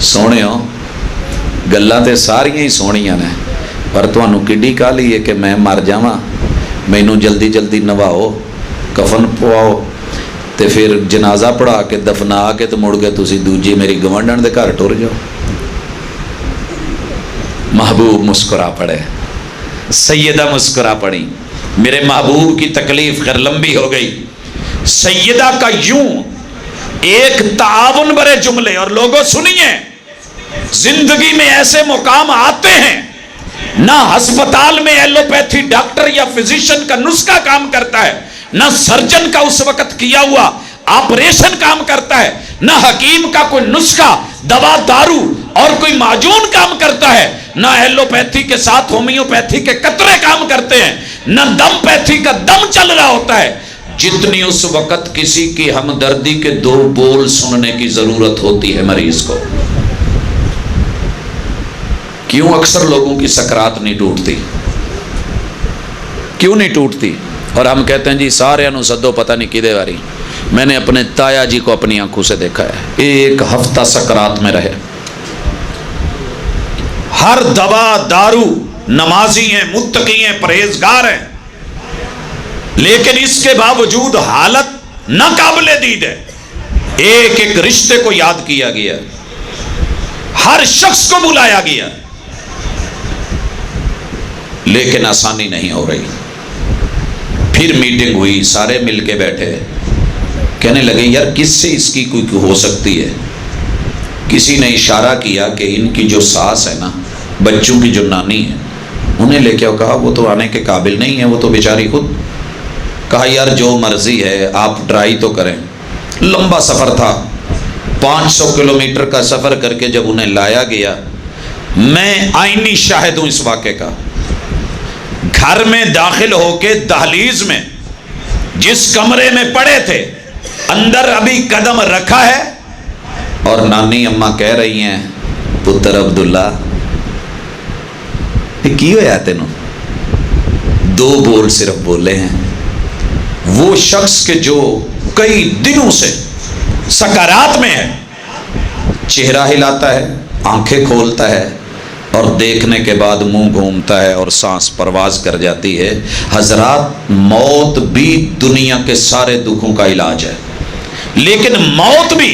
سونےو گلاں تے ساریاں ہی سونیاں نے، پر تانوں کڈی کالی ہے کہ میں مر جاواں، مینوں جلدی جلدی نواؤ، کفن پواؤ تے پھر جنازہ پڑھا کے دفنا کے تے مڑ کے تسی دوجی میری گوانڈن دے گھر ٹر جاؤ۔ محبوب مسکرا پڑے، سیدہ مسکرا پڑی، میرے محبوب کی تکلیف خیر لمبی ہو گئی۔ سیدہ کا یوں ایک تعاون برے جملے، اور لوگوں سنیے، زندگی میں ایسے مقام آتے ہیں نہ ہسپتال میں ایلوپیتھی ڈاکٹر یا فزیشین کا نسخہ کام کرتا ہے، نہ سرجن کا اس وقت کیا ہوا آپریشن کام کرتا ہے، نہ حکیم کا کوئی نسخہ دوا دارو اور کوئی معجون کام کرتا ہے، نہ ایلوپیتھی کے ساتھ ہومیوپیتھی کے قطرے کام کرتے ہیں، نہ دم پیتھی کا دم چل رہا ہوتا ہے، جتنی اس وقت کسی کی ہمدردی کے دو بول سننے کی ضرورت ہوتی ہے مریض کو۔ کیوں اکثر لوگوں کی سکرات نہیں ٹوٹتی؟ کیوں نہیں ٹوٹتی؟ اور ہم کہتے ہیں جی سارے انو سدو پتہ نہیں کدے واری۔ میں نے اپنے تایا جی کو اپنی آنکھوں سے دیکھا ہے، ایک ہفتہ سکرات میں رہے، ہر دوا دارو، نمازی ہیں، متقی ہیں، پرہیزگار ہیں، لیکن اس کے باوجود حالت ناقابل دید ہے۔ ایک ایک رشتے کو یاد کیا گیا، ہر شخص کو بلایا گیا، لیکن آسانی نہیں ہو رہی۔ پھر میٹنگ ہوئی، سارے مل کے بیٹھے، کہنے لگے یار کس سے اس کی کوئی ہو سکتی ہے؟ کسی نے اشارہ کیا کہ ان کی جو ساس ہے نا، بچوں کی جو نانی ہے، انہیں لے کے کہا وہ تو آنے کے قابل نہیں ہے، وہ تو بیچاری خود۔ کہا یار جو مرضی ہے آپ ٹرائی تو کریں۔ لمبا سفر تھا، 500 کلومیٹر کا سفر کر کے جب انہیں لایا گیا، میں آئینی شاہد ہوں اس واقعے کا۔ گھر میں داخل ہو کے دہلیز میں جس کمرے میں پڑے تھے، اندر ابھی قدم رکھا ہے اور نانی اماں کہہ رہی ہیں پتر عبداللہ کی ہویا تینوں؟ 2 بول صرف بولے ہیں۔ وہ شخص کے جو کئی دنوں سے سکرات میں ہے، چہرہ ہلاتا ہے، آنکھیں کھولتا ہے اور دیکھنے کے بعد منہ گھومتا ہے اور سانس پرواز کر جاتی ہے۔ حضرات موت بھی دنیا کے سارے دکھوں کا علاج ہے، لیکن موت بھی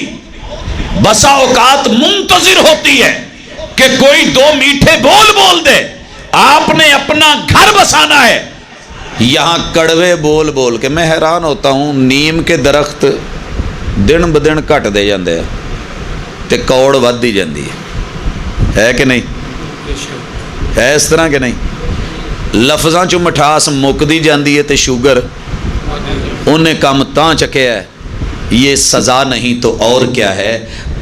بسا اوقات منتظر ہوتی ہے کہ کوئی 2 میٹھے بول بول دے۔ آپ نے اپنا گھر بسانا ہے، یہاں کڑوے بول بول کے میں حیران ہوتا ہوں، نیم کے درخت دن بدن کٹ دے جاندے ہیں تے کوڑ ود ہی جاندی ہے کہ نہیں؟ ہے اس طرح کہ نہیں؟ لفظاں چوں مٹھاس مکدی جاندی ہے تے شوگر انہیں کم تاں چکے ہے۔ یہ سزا نہیں تو اور کیا ہے؟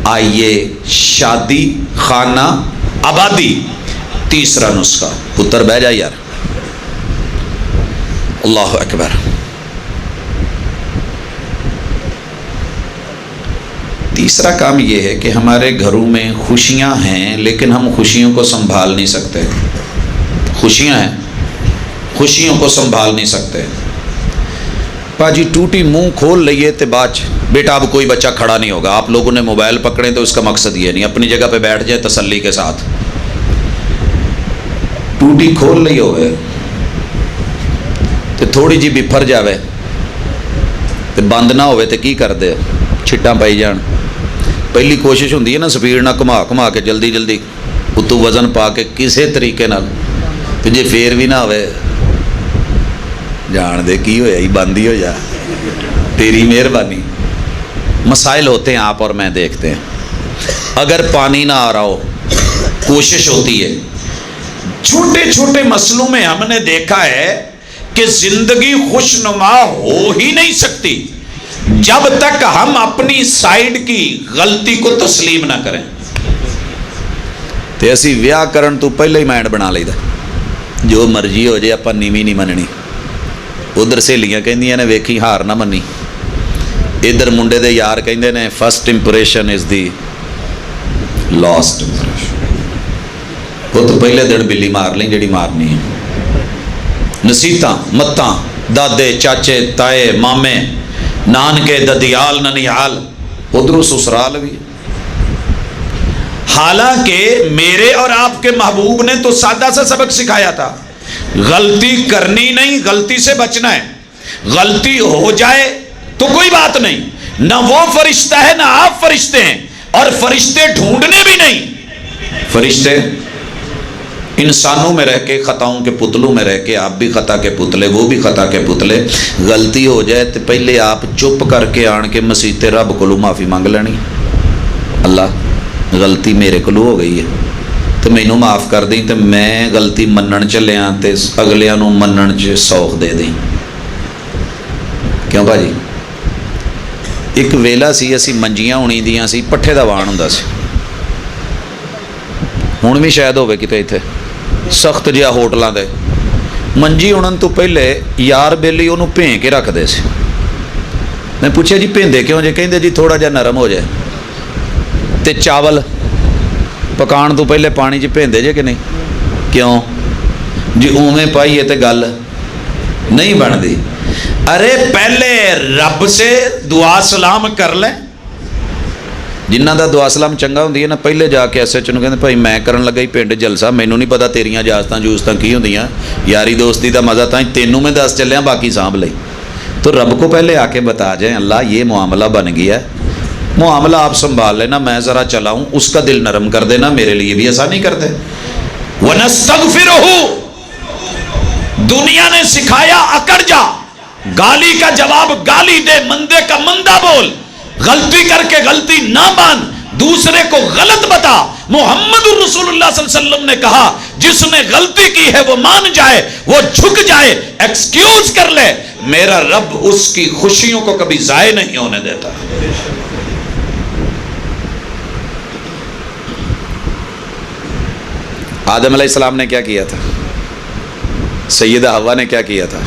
آئیے شادی خانہ آبادی، تیسرا نسخہ۔ پتر بہ جا یار، اللہ اکبر۔ تیسرا کام یہ ہے کہ ہمارے گھروں میں خوشیاں ہیں لیکن ہم خوشیوں کو سنبھال نہیں سکتے۔ خوشیاں ہیں، خوشیوں کو سنبھال نہیں سکتے۔ پاجی ٹوٹی منہ کھول لئیے تے باچ بیٹا اب کوئی بچہ کھڑا نہیں ہوگا۔ آپ لوگوں نے موبائل پکڑے تو اس کا مقصد یہ نہیں، اپنی جگہ پہ بیٹھ جائے تسلی کے ساتھ۔ ٹوٹی کھول لئی ہوئے تے تھوڑی جی بپھر جاوے تے بند نہ ہوئے تے کی کر دے؟ چھٹاں پائی جان۔ پہلی کوشش ہوندی ہے نا سپیڈ نہ کما کے جلدی جلدی اتو وزن پا کے کسے طریقے نال، تے جے پھر بھی نہ ہوئے جان دے کی ہویا ہی بند ہی ہو جا، تیری مہربانی۔ مسائل ہوتے ہیں آپ اور میں دیکھتے ہیں، اگر پانی نہ آ رہا ہو کوشش ہوتی ہے۔ چھوٹے چھوٹے مسئلوں میں ہم نے دیکھا ہے کہ زندگی خوشنما ہو ہی نہیں سکتی جب تک ہم اپنی سائیڈ کی غلطی کو تسلیم نہ کریں۔ تے اسی ویاہ کرن تو پہلے ہی مائنڈ بنا لئی دا جو مرضی ہو جائے اپا نیویں نہیں مننی۔ ادھر سہیلیاں کہندیاں نے ویکھی ہار نہ منی، ادھر منڈے دے یار کہندے نے first impression is the last impression. وہ تو پہلے دن بلی مار لیں جڑی مارنی ہے۔ نصیحتاں متاں دادے چاچے تائے مامے نانکے ددیال ننیال ادھروں سسرال بھی۔ حالانکہ میرے اور آپ کے محبوب نے تو سادہ سا سبق سکھایا تھا، غلطی کرنی نہیں، غلطی سے بچنا ہے. غلطی ہو جائے تو کوئی بات نہیں، نہ وہ فرشتہ ہے نہ آپ فرشتے ہیں، اور فرشتے ڈھونڈنے بھی نہیں. فرشتے انسانوں میں رہ کے، خطاؤں کے پتلوں میں رہ کے، آپ بھی خطا کے پتلے، وہ بھی خطا کے پتلے. غلطی ہو جائے تو پہلے آپ چپ کر کے آن کے مسیح رب کو معافی مانگ لینی. اللہ غلطی میرے کو ہو گئی ہے تو مینوں معاف کر دیں، تو میں غلطی منن چلیا تے اگلیاں نوں منن چ سوخ دے دیں. کیوں بھاجی؟ ایک ویلا سی اسی منجیاں ہونی دیاں سی، پٹھے دا وان ہوندا سی. ہن بھی شاید ہوے کتے ایتھے سخت جہا ہوٹلاں دے منجی اڑن تو پہلے یار بیلی انہوں بھیں کے رکھ دے سی. میں پوچھا جی بھیندے کیوں جے؟ کہندے جی تھوڑا جہا نرم ہو جائے. تے چاول پکان تو پہلے پانی چ بھیندے جے کہ نہیں؟ کیوں جی؟ اوویں پائیے تے گل نہیں بنتی. ارے پہلے رب سے دعا سلام کر لیں. جنہ دا دعا سلام چنگا ہوندی ہے نا، پہلے جا کے ایس ایچ او نوں کہندے بھائی میں کرن لگا ہی پنڈ جلسہ، مینوں نہیں پتا تیریاں اجازتاں جوزتاں کی ہوندیاں، یاری دوستی دا مزہ تاں تینوں میں دس چلیا، باقی سانبھ لئی. تو رب کو پہلے آ کے بتا جائیں اللہ یہ معاملہ بن گیا ہے، معاملہ آپ سنبھال لینا، میں ذرا چلاؤں، اس کا دل نرم کر دینا، میرے لیے بھی آسانی کر دے. وَنَسْتَغْفِرُهُ، دنیا نے سکھایا اکڑ جا، گالی کا جواب گالی دے، مندے کا مندہ بول، غلطی کر کے غلطی نہ مان، دوسرے کو غلط بتا. محمد رسول اللہ صلی اللہ علیہ وسلم نے کہا جس نے غلطی کی ہے وہ مان جائے، وہ جھک جائے، ایکسکیوز کر لے، میرا رب اس کی خوشیوں کو کبھی ضائع نہیں ہونے دیتا. آدم علیہ السلام نے کیا کیا تھا؟ سیدہ حوا نے کیا کیا تھا؟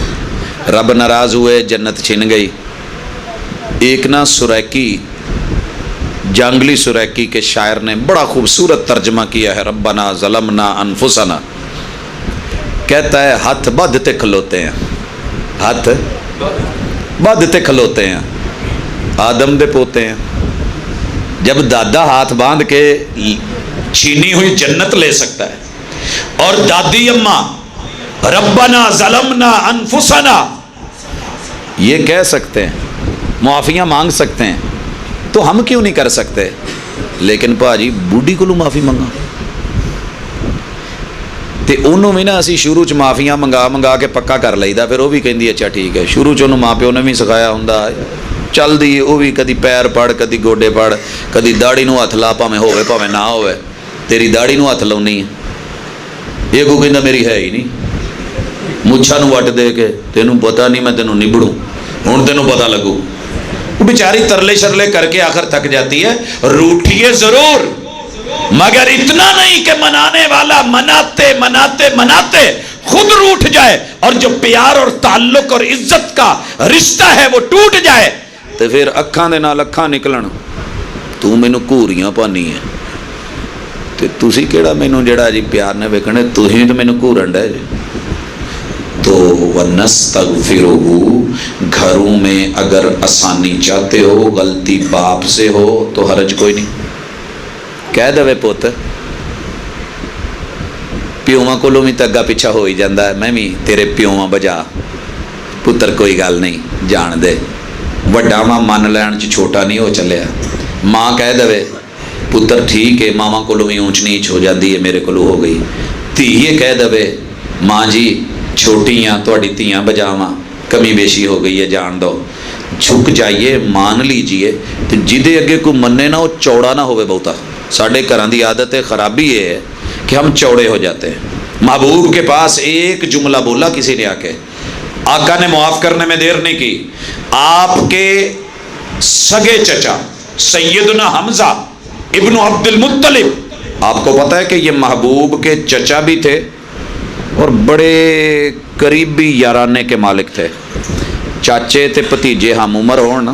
رب ناراض ہوئے، جنت چھن گئی. ایک نا سریکی، جانگلی سریکی کے شاعر نے بڑا خوبصورت ترجمہ کیا ہے، ربنا ظلمنا انفسنا. کہتا ہے ہاتھ بدھتے کھلوتے ہیں، ہاتھ بدھتے کھلوتے ہیں، آدم دے پوتے ہیں. جب دادا ہاتھ باندھ کے چھینی ہوئی جنت لے سکتا ہے، اور دادی اماں ربنا ظلمنا انفسنا یہ کہہ سکتے ہیں، معافیاں مانگ سکتے ہیں، تو ہم کیوں نہیں کر سکتے؟ لیکن پاجی بوڑھی کو معافی منگا تے انہوں بھی نا اسی شروع چ معافیاں منگا منگا کے پکا کر لئیدا، پھر وہ بھی کہندی اچھا ٹھیک ہے. شروع چ انہوں ماں پیو نے بھی سکھایا ہوندا، چل دی وہ بھی کدی پیر پڑ، کدی گوڈے پڑ، کدی داڑھی نو ہاتھ لا، پاویں ہوے پاویں نہ ہوے، تیری داڑھی نو ہاتھ لاؤنی ہے. یہ کو کہندا میری ہے ہی نہیں، مچھاں نو وٹ دے کے تینوں پتہ نہیں میں تینوں نبڑوں، ہن تینوں پتہ لگو. وہ بیچاری ترلے شرلے کر کے آخر تھک جاتی ہے. روٹھیے ضرور، مگر اتنا نہیں کہ منانے والا مناتے مناتے مناتے خود روٹھ جائے، اور جو پیار اور تعلق اور عزت کا رشتہ ہے وہ ٹوٹ جائے. تو پھر اکھاں دے نال اکھاں نکلن، تو مینوں گھوریاں پانی ہے، تے تسی کیڑا مینوں جڑا جی پیار نے ویکھنے، تسی تو مینوں گھورن ڈے جی. تو وَنَسْتَغْفِرُهُ، گھروں میں اگر آسانی چاہتے ہو، غلطی باپ سے ہو تو حرج کوئی نہیں. کہہ دے پوت، پیوواں کولوں بھی تگا پیچھا ہو ہی جاندہ ہے، میں بھی تیرے پیوواں بجا، پتر کوئی گل نہیں، جان دے، وڈا ماں من لین چ چھوٹا نہیں ہو چلیا. ماں کہہ دے پتر ٹھیک ہے، ماواں کولوں بھی اونچ نیچ ہو جاندی ہے، میرے کولوں ہو گئی. دھی یہ کہہ دے ماں جی چھوٹیاں تھوڑی تیاں بجاواں، کمی بیشی ہو گئی ہے، جان دو. جھک جائیے، مان لیجئے. تو جدے اگے کو مننے نہ ہو، چوڑا نہ ہوئے بہتا. ساڑھے گھراں دی عادت ہے، خرابی یہ ہے کہ ہم چوڑے ہو جاتے ہیں. محبوب کے پاس ایک جملہ بولا کسی نے آ کے، آقا نے معاف کرنے میں دیر نہیں کی. آپ کے سگے چچا سیدنا حمزہ ابن عبد المطلب، آپ کو پتہ ہے کہ یہ محبوب کے چچا بھی تھے اور بڑے قریبی یارانے کے مالک تھے. چاچے تے بھتیجے ہم عمر ہون نا،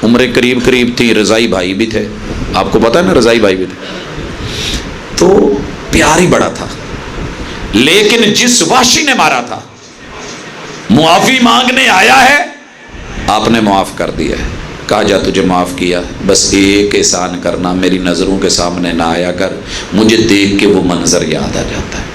عمریں قریب قریب تھی. رضائی بھائی بھی تھے، آپ کو پتہ ہے نا، رضائی بھائی بھی تھے. تو پیار ہی بڑا تھا. لیکن جس وحشی نے مارا تھا، معافی مانگنے آیا ہے، آپ نے معاف کر دیا ہے. کہا جا تجھے معاف کیا، بس ایک احسان کرنا، میری نظروں کے سامنے نہ آیا کر، مجھے دیکھ کے وہ منظر یاد آ جاتا ہے۔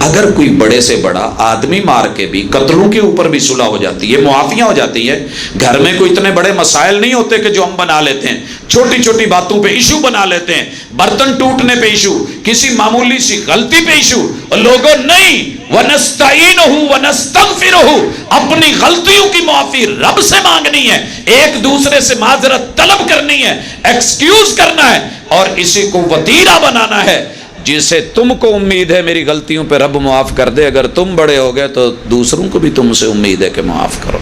اگر کوئی بڑے سے بڑا آدمی مار کے بھی قتلوں کے اوپر بھی صلح ہو جاتی ہے، معافیاں ہو جاتی ہے، گھر میں کوئی اتنے بڑے مسائل نہیں ہوتے کہ جو ہم بنا لیتے ہیں، چھوٹی چھوٹی باتوں پہ ایشو بنا لیتے ہیں، برتن ٹوٹنے پہ ایشو، کسی معمولی سی غلطی پہ ایشو، اور لوگوں نہیں، وَنَسْتَعِينُهُ وَنَسْتَغْفِرُهُ، اپنی غلطیوں کی معافی رب سے مانگنی ہے، ایک دوسرے سے معذرت طلب کرنی ہے، ایکسکیوز کرنا ہے، اور اسی کو وتیرہ بنانا ہے جسے تم کو امید ہے میری غلطیوں پہ رب معاف کر دے، اگر تم بڑے ہو گئے تو دوسروں کو بھی تم سے امید ہے کہ معاف کرو۔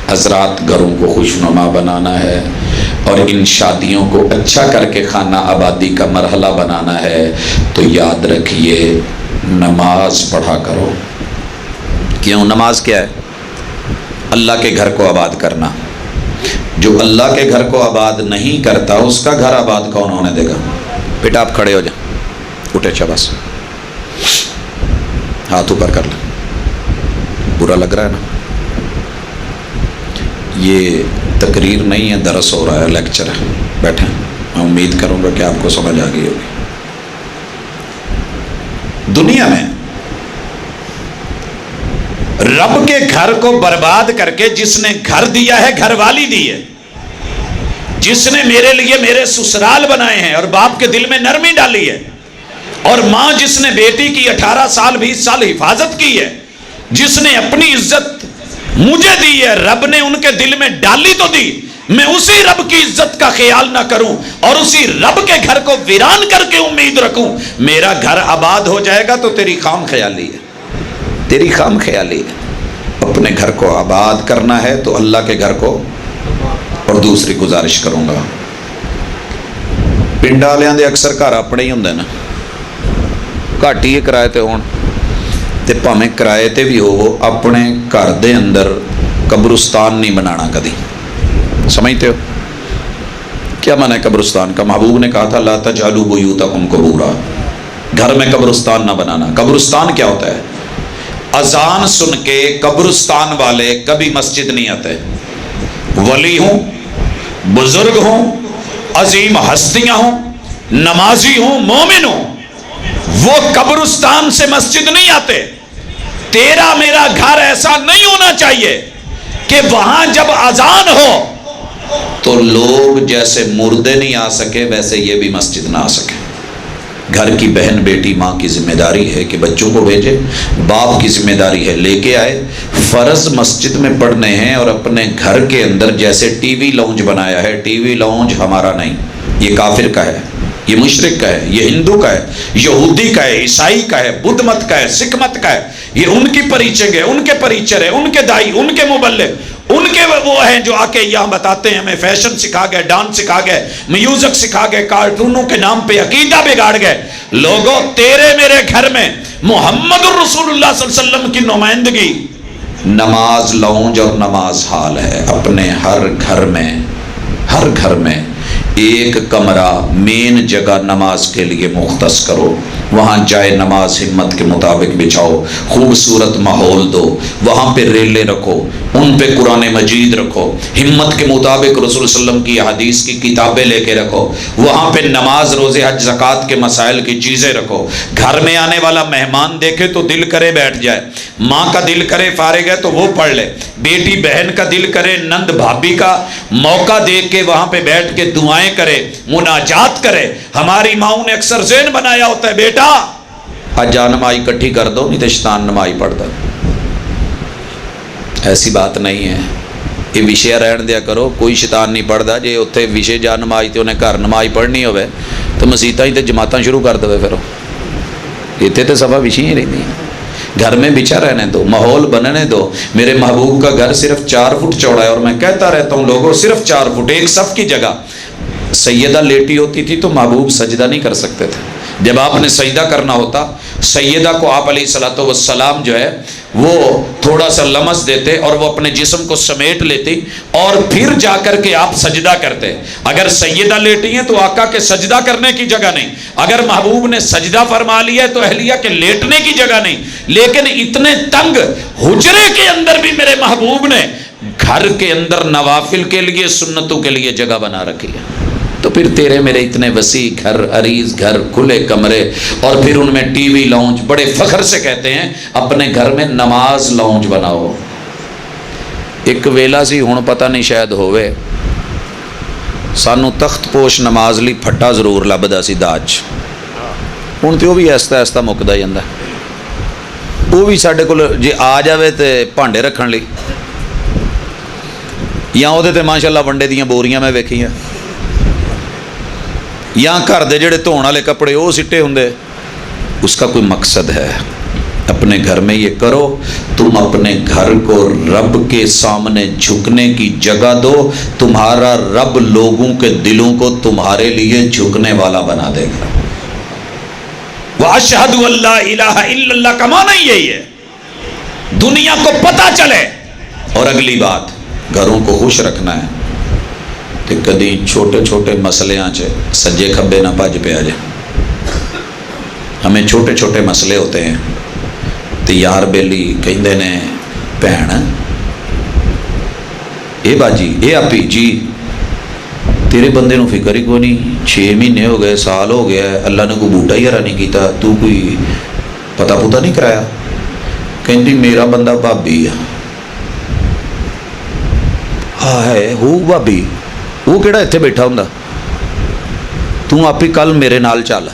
حضرات، گھروں کو خوشنما بنانا ہے اور ان شادیوں کو اچھا کر کے خانہ آبادی کا مرحلہ بنانا ہے تو یاد رکھیے نماز پڑھا کرو۔ کیوں؟ نماز کیا ہے؟ اللہ کے گھر کو آباد کرنا۔ جو اللہ کے گھر کو آباد نہیں کرتا اس کا گھر آباد کون ہونے دے گا؟ بیٹا آپ کھڑے ہو جائیں، اٹھے شاباش، ہاتھ اوپر کر لیں، برا لگ رہا ہے نا؟ یہ تقریر نہیں ہے، درس ہو رہا ہے، لیکچر ہے، بیٹھیں، میں امید کروں گا کہ آپ کو سمجھ آ گئی ہوگی۔ دنیا میں رب کے گھر کو برباد کر کے جس نے گھر دیا ہے، گھر والی دی ہے، جس نے میرے لیے میرے سسرال بنائے ہیں اور باپ کے دل میں نرمی ڈالی ہے، اور ماں جس نے بیٹی کی 18 سال 20 سال حفاظت کی ہے، جس نے اپنی عزت مجھے دی ہے، رب نے ان کے دل میں ڈالی تو دی، میں اسی رب کی عزت کا خیال نہ کروں اور اسی رب کے گھر کو ویران کر کے امید رکھوں میرا گھر آباد ہو جائے گا، تو تیری خام خیالی ہے، تیری خام خیالی ہے۔ اپنے گھر کو آباد کرنا ہے تو اللہ کے گھر کو، اور دوسری گزارش کروں گا، پنڈ والوں دے اکثر گھر اپنے ہی ہوندے نا، گھٹ ہی کرائے تے ہون، تے بھاویں کرائے تے بھی ہو، اپنے گھر دے اندر قبرستان نہیں بنانا کدی۔ سمجھتے ہو کیا معنی ہے قبرستان کا؟ محبوب نے کہا تھا لا تجعلوا بیوتکم قبورا، گھر میں قبرستان نہ بنانا۔ قبرستان کیا ہوتا ہے؟ اذان سن کے قبرستان والے کبھی مسجد نہیں آتے، ولی ہوں، بزرگ ہوں، عظیم ہستیاں ہوں، نمازی ہوں، مومن ہوں، وہ قبرستان سے مسجد نہیں آتے۔ تیرا میرا گھر ایسا نہیں ہونا چاہیے کہ وہاں جب اذان ہو تو لوگ جیسے مردے نہیں آ سکے ویسے یہ بھی مسجد نہ آ سکے۔ گھر کی بہن بیٹی ماں کی ذمہ داری ہے کہ بچوں کو بھیجے، باپ کی ذمہ داری ہے لے کے آئے، فرض مسجد میں پڑھنے ہیں، اور اپنے گھر کے اندر جیسے ٹی وی لاؤنج بنایا ہے، ٹی وی لاؤنج ہمارا نہیں، یہ کافر کا ہے، یہ مشرک کا ہے، یہ ہندو کا ہے، یہودی کا ہے، عیسائی کا ہے، بدھ مت کا ہے، سکھ مت کا ہے، یہ ان کی پریچنگ ہے، ان کے پریچر ہے، ان کے دائی، ان کے مبلغ، ان کے وہ ہیں جو آ کے یہاں بتاتے ہیں ہمیں فیشن سکھا گئے، ڈانس سکھا گئے، میوزک سکھا گئے، کارٹونوں کے نام پہ عقیدہ بگاڑ گئے۔ لوگوں، تیرے میرے گھر میں محمد الرسول اللہ صلی اللہ علیہ وسلم کی نمائندگی نماز لاؤنج اور نماز ہال ہے۔ اپنے ہر گھر میں ایک کمرہ مین جگہ نماز کے لیے مختص کرو، وہاں جائے نماز ہمت کے مطابق بچھاؤ، خوبصورت ماحول دو، وہاں پہ ریلے رکھو، ان پہ قرآن مجید رکھو، ہمت کے مطابق رسول صلی اللہ علیہ وسلم کی حدیث کی کتابیں لے کے رکھو، وہاں پہ نماز روزے حج زکوٰۃ کے مسائل کی چیزیں رکھو۔ گھر میں آنے والا مہمان دیکھے تو دل کرے بیٹھ جائے، ماں کا دل کرے فارغ ہے تو وہ پڑھ لے، بیٹی بہن کا دل کرے نند بھابھی کا موقع دیکھ کے وہاں پہ بیٹھ کے دعائیں کرے، مناجات کرے۔ ہماری ماؤں نے اکثر ذہن بنایا ہوتا ہے بیٹا آج جا نمائی کٹھی کر دو نہیں تو شیطان نمائی پڑھتا، ایسی بات نہیں ہے، یہ وشے رہن دیا کرو، کوئی شیطان نہیں پڑھتا، جی اتنے وشے جا نمائی تو انہیں گھر نمائی پڑھنی ہوئے تو مسیطاں ہی تے جماعتاں شروع کر دے، پھر اتنے تو سفا وشے ہی رہتی ہیں۔ گھر میں بچھا رہنے دو، ماحول بننے دو۔ میرے محبوب کا گھر صرف 4 فٹ چوڑا ہے، اور میں کہتا رہتا ہوں لوگوں صرف 4 فٹ، ایک صف کی جگہ۔ سیدہ لیٹی ہوتی تھی تو محبوب سجدہ نہیں کر سکتے تھے، جب آپ نے سجدہ کرنا ہوتا سیدہ کو آپ علیہ الصلوۃ والسلام جو ہے وہ تھوڑا سا لمس دیتے اور وہ اپنے جسم کو سمیٹ لیتی اور پھر جا کر کے آپ سجدہ کرتے۔ اگر سیدہ لیٹی ہیں تو آقا کے سجدہ کرنے کی جگہ نہیں، اگر محبوب نے سجدہ فرما لیا ہے تو اہلیہ کے لیٹنے کی جگہ نہیں۔ لیکن اتنے تنگ حجرے کے اندر بھی میرے محبوب نے گھر کے اندر نوافل کے لیے سنتوں کے لیے جگہ بنا رکھی ہے، تو پھر تیرے میرے اتنے وسیع گھر، عریض گھر، کھلے کمرے، اور پھر ان میں ٹی وی لاؤنج، بڑے فخر سے کہتے ہیں اپنے گھر میں نماز لاؤنج بناؤ۔ ایک ویلا سی، ہن پتہ نہیں شاید ہوئے، سانو تخت پوش نماز لی پھٹا ضرور لبدا سی داج، ہن تو وہ بھی ایستا ایستا مکدا جاندا، وہ بھی ساڈے کول جے آ جاوے تے بھانڈے رکھن لی، یا وہ ماشاءاللہ ونڈے دیاں بوریاں میں ویکھیاں، یا گھر دے جڑے دھون والے کپڑے وہ سٹے ہوندے۔ اس کا کوئی مقصد ہے؟ اپنے گھر میں یہ کرو، تم اپنے گھر کو رب کے سامنے جھکنے کی جگہ دو، تمہارا رب لوگوں کے دلوں کو تمہارے لیے جھکنے والا بنا دے گا۔ وَأَشْهَدُ أَن لَّا إِلَٰهَ إِلَّا اللَّهُ کا معنی یہی ہے، دنیا کو پتہ چلے۔ اور اگلی بات، گھروں کو خوش رکھنا ہے کہ کدی چھوٹے چھوٹے مسئلے سجے کھبے نہ بھج پیا جائے۔ ہمیں چھوٹے چھوٹے مسئلے ہوتے ہیں تو یار بیلی کہندے نے بھین اے باجی اے آپی جی تیرے بندے نو فکر ہی کوئی نہیں، 6 مہینے ہو گئے، سال ہو گیا ہے، اللہ نے کوئی بوٹا ہی ہرا نہیں کیتا، تو کوئی پتہ پوتا نہیں کرایا؟ کہندی میرا بندہ بھابی ہے۔ ہاں ہے ہو بھابی، وہ کہڑا اتنے بیٹھا ہوں، تو آپ ہی کل میرے نال چل،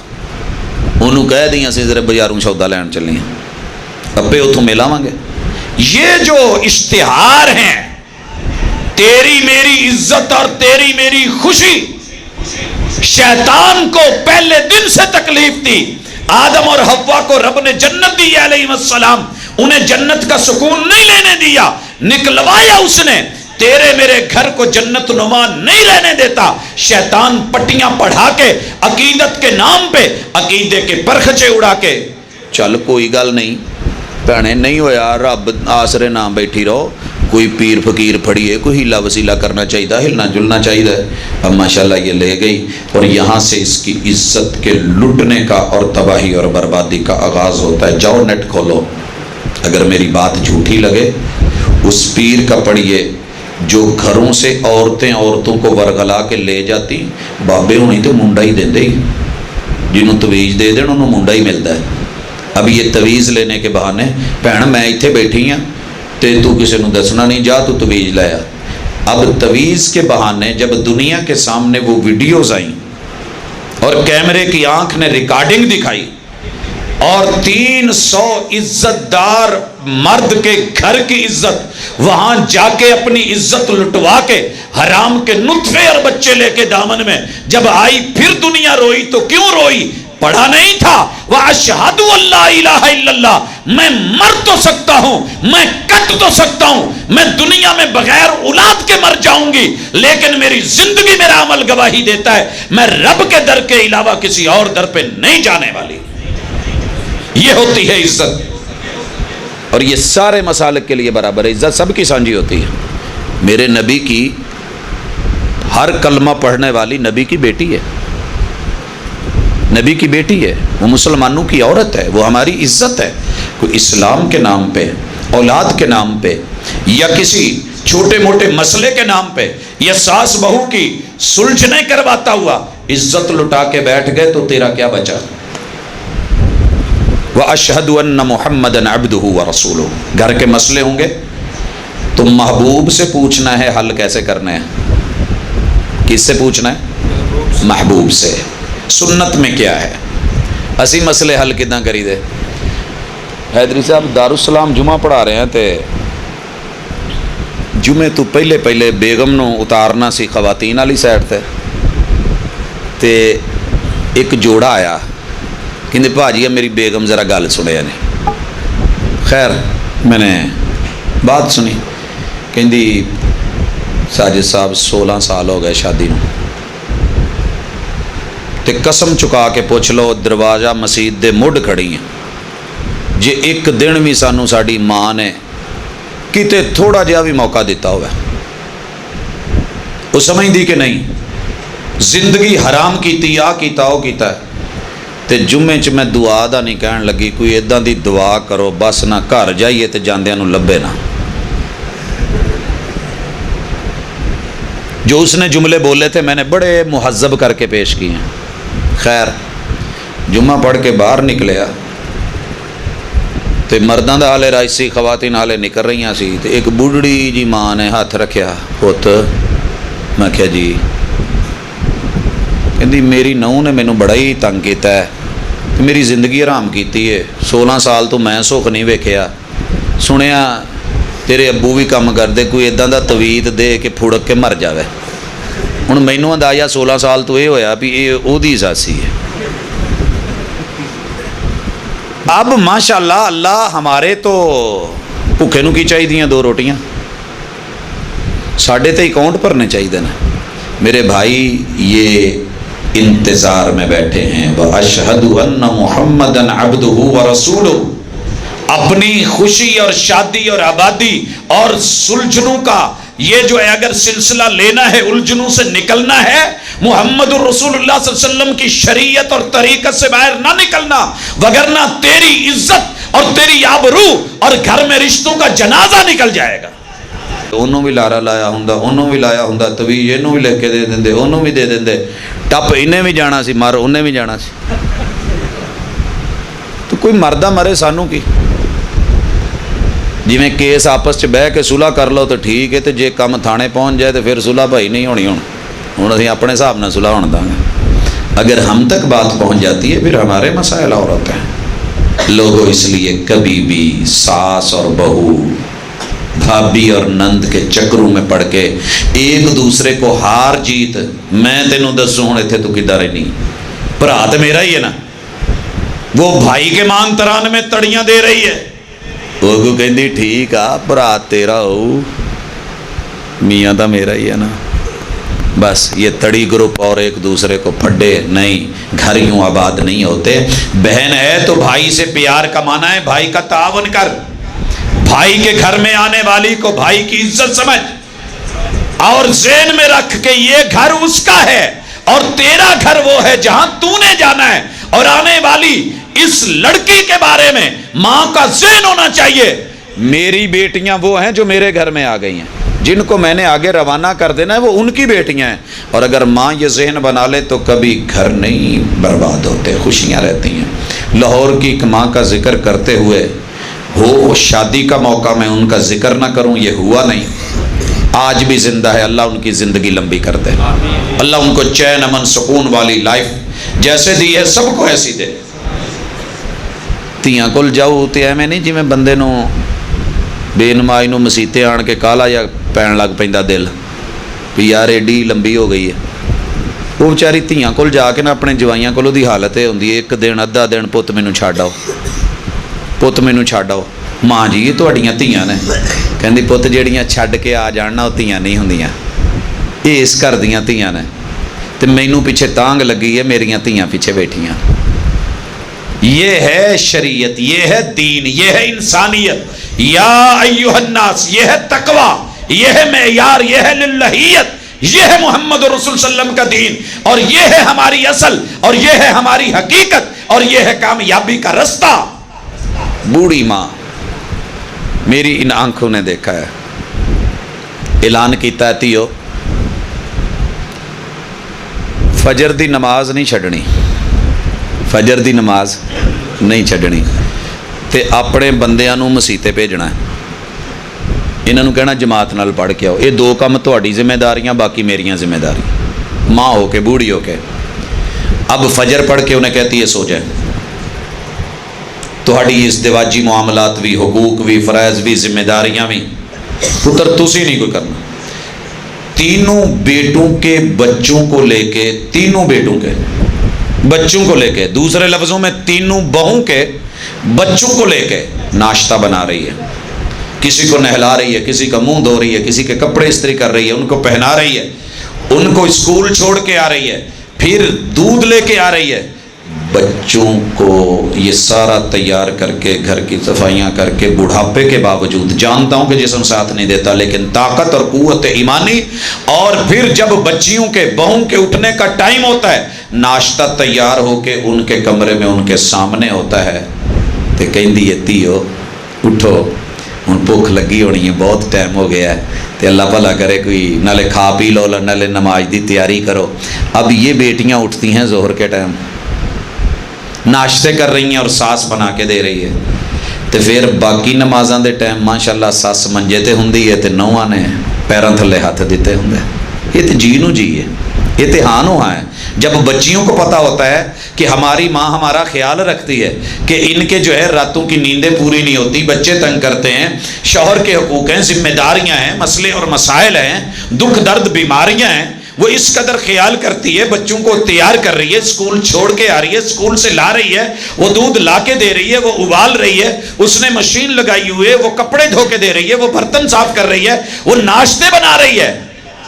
انہوں کہہ دیں اسی ذرا بازاروں سودا لین چلے ہیں، ابے اتوں مل آواں گے۔ یہ جو اشتہار ہیں، تیری میری عزت اور تیری میری خوشی، شیطان کو پہلے دن سے تکلیف دی۔ آدم اور حوا کو رب نے جنت دی علیہ السلام، انہیں جنت کا سکون نہیں لینے دیا، نکلوایا اس نے۔ تیرے میرے گھر کو جنت نما نہیں رہنے دیتا، شیطان پٹیاں پڑھا کے عقیدت کے نام پہ عقیدے کے پرخچے اڑا کے، چل کوئی گل نہیں بھینے، نہیں ہویا رب آسرے نام بیٹھی رہو، کوئی پیر فقیر پھڑیے، کوئی ہیلا وسیلہ کرنا چاہیے، ہلنا جلنا چاہیے۔ اب ماشاءاللہ یہ لے گئی، اور یہاں سے اس کی عزت کے لٹنے کا اور تباہی اور بربادی کا آغاز ہوتا ہے۔ جاؤ نیٹ کھولو، اگر میری بات جھوٹی لگے اس پیر کا پڑھیے جو گھروں سے عورتوں کو ورگلا کے لے جاتی، بابے ہونی تو منڈا ہی دیں ہی، جنہوں تویز دے دیں انہوں منڈا ہی ملتا ہے۔ اب یہ تویز لینے کے بہانے، بہن میں اتنے بیٹھی ہوں تے تو کسی نے دسنا نہیں، جا تو تویز لایا۔ اب تویز کے بہانے جب دنیا کے سامنے وہ ویڈیوز آئیں اور کیمرے کی آنکھ نے ریکارڈنگ دکھائی، اور 300 عزت دار مرد کے گھر کی عزت وہاں جا کے اپنی عزت لٹوا کے حرام کے نطفے اور بچے لے کے دامن میں جب آئی، پھر دنیا روئی تو کیوں روئی؟ پڑھا نہیں تھا وَأَشْهَدُ أَن لَّا إِلَٰهَ إِلَّا اللَّهُ، میں مر تو سکتا ہوں، میں کٹ تو سکتا ہوں، میں دنیا میں بغیر اولاد کے مر جاؤں گی، لیکن میری زندگی میرا عمل گواہی دیتا ہے میں رب کے در کے علاوہ کسی اور در پہ نہیں جانے والی۔ یہ ہوتی ہے عزت، اور یہ سارے مسالک کے لیے برابر ہے، عزت سب کی سانجھی ہوتی ہے۔ میرے نبی کی ہر کلمہ پڑھنے والی نبی کی بیٹی ہے، نبی کی بیٹی ہے، وہ مسلمانوں کی عورت ہے، وہ ہماری عزت ہے۔ کوئی اسلام کے نام پہ، اولاد کے نام پہ، یا کسی چھوٹے موٹے مسئلے کے نام پہ، یا ساس بہو کی سلجھ نہیں کرواتا ہوا عزت لٹا کے بیٹھ گئے تو تیرا کیا بچا؟ وَأَشْهَدُ أَنَّ مُحَمَّدًا عَبْدُهُ وَرَسُولُهُ۔ گھر کے مسئلے ہوں گے تو محبوب سے پوچھنا ہے حل کیسے کرنے ہیں۔ کس سے پوچھنا ہے؟ محبوب سے۔ سنت میں کیا ہے؟ اسی مسئلے حل کداں کری دے؟ حیدری صاحب دارالسلام جمعہ پڑھا رہے ہیں تے جمعے تو پہلے بیگم نو اتارنا سی خواتین والی سائڈ تے ایک جوڑا آیا کہ بھاجی میری بیگم ذرا گل سنیا نہیں۔ خیر میں نے بات سنی، کہندی ساجد صاحب 16 سال ہو گئے شادی نو، تے قسم چکا کے پوچھ لو دروازہ مسجد دے مڈ کھڑی ہیں، جے ایک دن بھی سانو ساڈی ماں نے کتے تھوڑا جہا بھی موقع دیتا ہوا، وہ سمجھ دی کہ نہیں زندگی حرام کیتی آ کیتا ہو کیتا ہے، تے جمعے چ میں دعا دا نہیں کہن لگی کوئی اداں دی دعا کرو بس نہ گھر جائیے تے جاندیاں نو لبے نہ۔ جو اس نے جملے بولے تھے میں نے بڑے مہذب کر کے پیش کیے ہیں. خیر جمعہ پڑھ کے باہر نکلیا تو مردوں کا حالے رائسی خواتین حالے نکل رہی سی. تو ایک بڑھڑی جی ماں نے ہاتھ رکھیا پت. میں کہا جی. کہندی میری نہو نے مینوں بڑا ہی تنگ کیتا ہے, میری زندگی حرام کیتی ہے. 16 سال تو میں سکھ نہیں ویکھیا. سنیا تیرے ابو بھی کام کرتے, کوئی ادا دا تویت دے کہ پھڑک کے مر جاوے. ہوں مینوں اندازہ 16 سال تو یہ ہویا بھی یہ وہی ساسی ہے. اب ماشاء اللہ اللہ ہمارے تو بھوکے نو کی چاہیے 2 روٹیاں, ساڈے تے اکاؤنٹ بھرنے چاہیے نا. میرے بھائی یہ انتظار میں بیٹھے ہیں. وَأَشْهَدُ أَنَّ مُحَمَّدًا عَبْدُهُ وَرَسُولُهُ. اپنی خوشی اور شادی اور آبادی اور سلجھنوں کا یہ جو ہے اگر سلسلہ لینا ہے, الجھنوں سے نکلنا ہے, محمد الرسول اللہ صلی اللہ علیہ وسلم کی شریعت اور طریقت سے باہر نہ نکلنا, وگرنہ تیری عزت اور تیری آبرو اور گھر میں رشتوں کا جنازہ نکل جائے گا. انہوں بھی لارا لایا ہوں, انہوں بھی لایا ہوں, توی انہوں بھی لے کے دے دیں, انہوں بھی دے دیں, ٹپ انہیں بھی جانا سی, مر انہیں بھی جانا سی. تو کوئی مردہ مرے سانوں کی جی میں کیس آپس چ بہ کے صلح کر لو تو ٹھیک ہے, تو جے کم تھانے پہنچ جائے تو پھر صلح بھائی نہیں ہونی. ہوں اسی اپنے حساب نہ صلح ہونے دیں گے. اگر ہم تک بات پہنچ جاتی ہے پھر ہمارے مسائل اور ہوتے ہیں. لوگوں اس لیے کبھی بھی ساس اور بہو, بھابی اور نند کے چکروں میں پڑ کے ایک دوسرے کو ہار جیت, میں تینوں دسوں ہوں اتنے تو کدھر ہی نہیں, بھرا تو میرا ہی ہے نا. وہ بھائی کے مان تران میں تڑیاں دے رہی ہے, وہ کو کہندی ٹھیک آ بھرا تیرا ہو, میاں تو میرا ہی ہے نا. بس یہ تڑی گروپ اور ایک دوسرے کو پھڈے نہیں, گھر یوں آباد نہیں ہوتے. بہن ہے تو بھائی سے پیار کا مانا ہے, بھائی کا تعاون کر, بھائی کے گھر میں آنے والی کو بھائی کی عزت سمجھ, اور ذہن میں رکھ کہ یہ گھر اس کا ہے اور تیرا گھر وہ ہے جہاں تو نے جانا ہے. اور آنے والی اس لڑکی کے بارے میں ماں کا ذہن ہونا چاہیے, میری بیٹیاں وہ ہیں جو میرے گھر میں آ گئی ہیں, جن کو میں نے آگے روانہ کر دینا ہے وہ ان کی بیٹیاں ہیں. اور اگر ماں یہ ذہن بنا لے تو کبھی گھر نہیں برباد ہوتے, خوشیاں رہتی ہیں. لاہور کی ایک ماں کا ذکر کرتے ہوئے, ہو شادی کا موقع میں ان کا ذکر نہ کروں یہ ہوا نہیں, آج بھی زندہ ہے. اللہ ان کی زندگی لمبی کر دے, اللہ ان کو چین امن سکون والی لائف جیسے دی ہے سب کو ایسی دے. تیاں کول جاؤ تو ایویں نہیں جویں بندے نو بے نمائی نو مسیتے آن کے کالا یا پین لگ پیندا دل بھی یار ایڈی لمبی ہو گئی ہے. وہ بیچاری تیاں کول جا کے نا اپنے جوائیاں کولوں دی حالت یہ ہوندی ہے, ایک دن ادھا دن پت مینوں چھڈ آؤ, پت مینوں چھڈ آؤ. ماں جی یہ تہاڈیاں تیاں نے, کہندی پت جہڑیاں چھڈ کے آ جان نا وہ تیاں نہیں ہوندیاں, یہ اس گھر دیاں تیاں نے, تے مینوں پیچھے تانگ لگی ہے, میریاں تیاں پیچھے بیٹھیاں. یہ ہے شریعت, یہ ہے دین, یہ ہے انسانیت. یا ایھا الناس, یہ ہے تقوی, یہ ہے معیار, یہ ہے للہیت, یہ ہے محمد رسول صلی اللہ علیہ وسلم کا دین, اور یہ ہے ہماری اصل, اور یہ ہے ہماری حقیقت, اور یہ ہے کامیابی کا رستہ. بوڑھی ماں میری ان آنکھوں نے دیکھا ہے, اعلان کیتا ہے تیو فجر دی نماز نہیں چھڈنی, فجر دی نماز نہیں چھڈنی, تے اپنے بندیاں نو مسیتے بھیجنا ہے, انہاں نو کہنا جماعت نال پڑھ کے آؤ. یہ 2 کام تہاڈی ذمہ داریاں, باقی میریاں ذمہ داری, ماں ہو کے بوڑھی ہو کے. اب فجر پڑھ کے انہیں کہتی ہے سو جائے. تہاڈی ازدواجی معاملات بھی, حقوق بھی, فرائض بھی, ذمہ داریاں بھی پتر تسی نہیں کوئی کرنا. تینوں بیٹوں کے بچوں کو لے کے, تینوں بیٹوں کے بچوں کو لے کے, دوسرے لفظوں میں تینوں بہوں کے بچوں کو لے کے ناشتہ بنا رہی ہے, کسی کو نہلا رہی ہے, کسی کا منہ دھو رہی ہے, کسی کے کپڑے استری کر رہی ہے, ان کو پہنا رہی ہے, ان کو اسکول چھوڑ کے آ رہی ہے, پھر دودھ لے کے آ رہی ہے. بچوں کو یہ سارا تیار کر کے, گھر کی صفائیاں کر کے, بڑھاپے کے باوجود, جانتا ہوں کہ جسم ساتھ نہیں دیتا, لیکن طاقت اور قوت ایمانی, اور پھر جب بچیوں کے بہوں کے اٹھنے کا ٹائم ہوتا ہے, ناشتہ تیار ہو کے ان کے کمرے میں ان کے سامنے ہوتا ہے, تو کہندی ہے تیو اٹھو, ہوں بھوک لگی ہونی ہے، بہت ٹائم ہو گیا ہے، تو اللہ بھلا کرے کوئی نالے کھا پی لو نالے نماز دی تیاری کرو۔ اب یہ بیٹیاں اٹھتی ہیں ظہر کے ٹائم، ناشتے کر رہی ہیں اور ساس بنا کے دے رہی ہے، تو پھر باقی نمازاں دے ٹائم ماشاءاللہ ساس منجے تے ہوندی ہے، تے نوہاں نے پیراں تھلے ہاتھ دیتے ہوندے۔ یہ تو جی نو جی ہے، یہ تو ہاں نو ہاں ہے۔ جب بچیوں کو پتہ ہوتا ہے کہ ہماری ماں ہمارا خیال رکھتی ہے، کہ ان کے جو ہے راتوں کی نیندیں پوری نہیں ہوتی، بچے تنگ کرتے ہیں، شوہر کے حقوق ہیں، ذمہ داریاں ہیں، مسئلے اور مسائل ہیں، دکھ درد بیماریاں ہیں، وہ اس قدر خیال کرتی ہے، بچوں کو تیار کر رہی ہے، اسکول چھوڑ کے آ رہی ہے، اسکول سے لا رہی ہے، وہ دودھ لا کے دے رہی ہے، وہ ابال رہی ہے، اس نے مشین لگائی ہوئی ہے، وہ کپڑے دھو کے دے رہی ہے، وہ برتن صاف کر رہی ہے، وہ ناشتے بنا رہی ہے،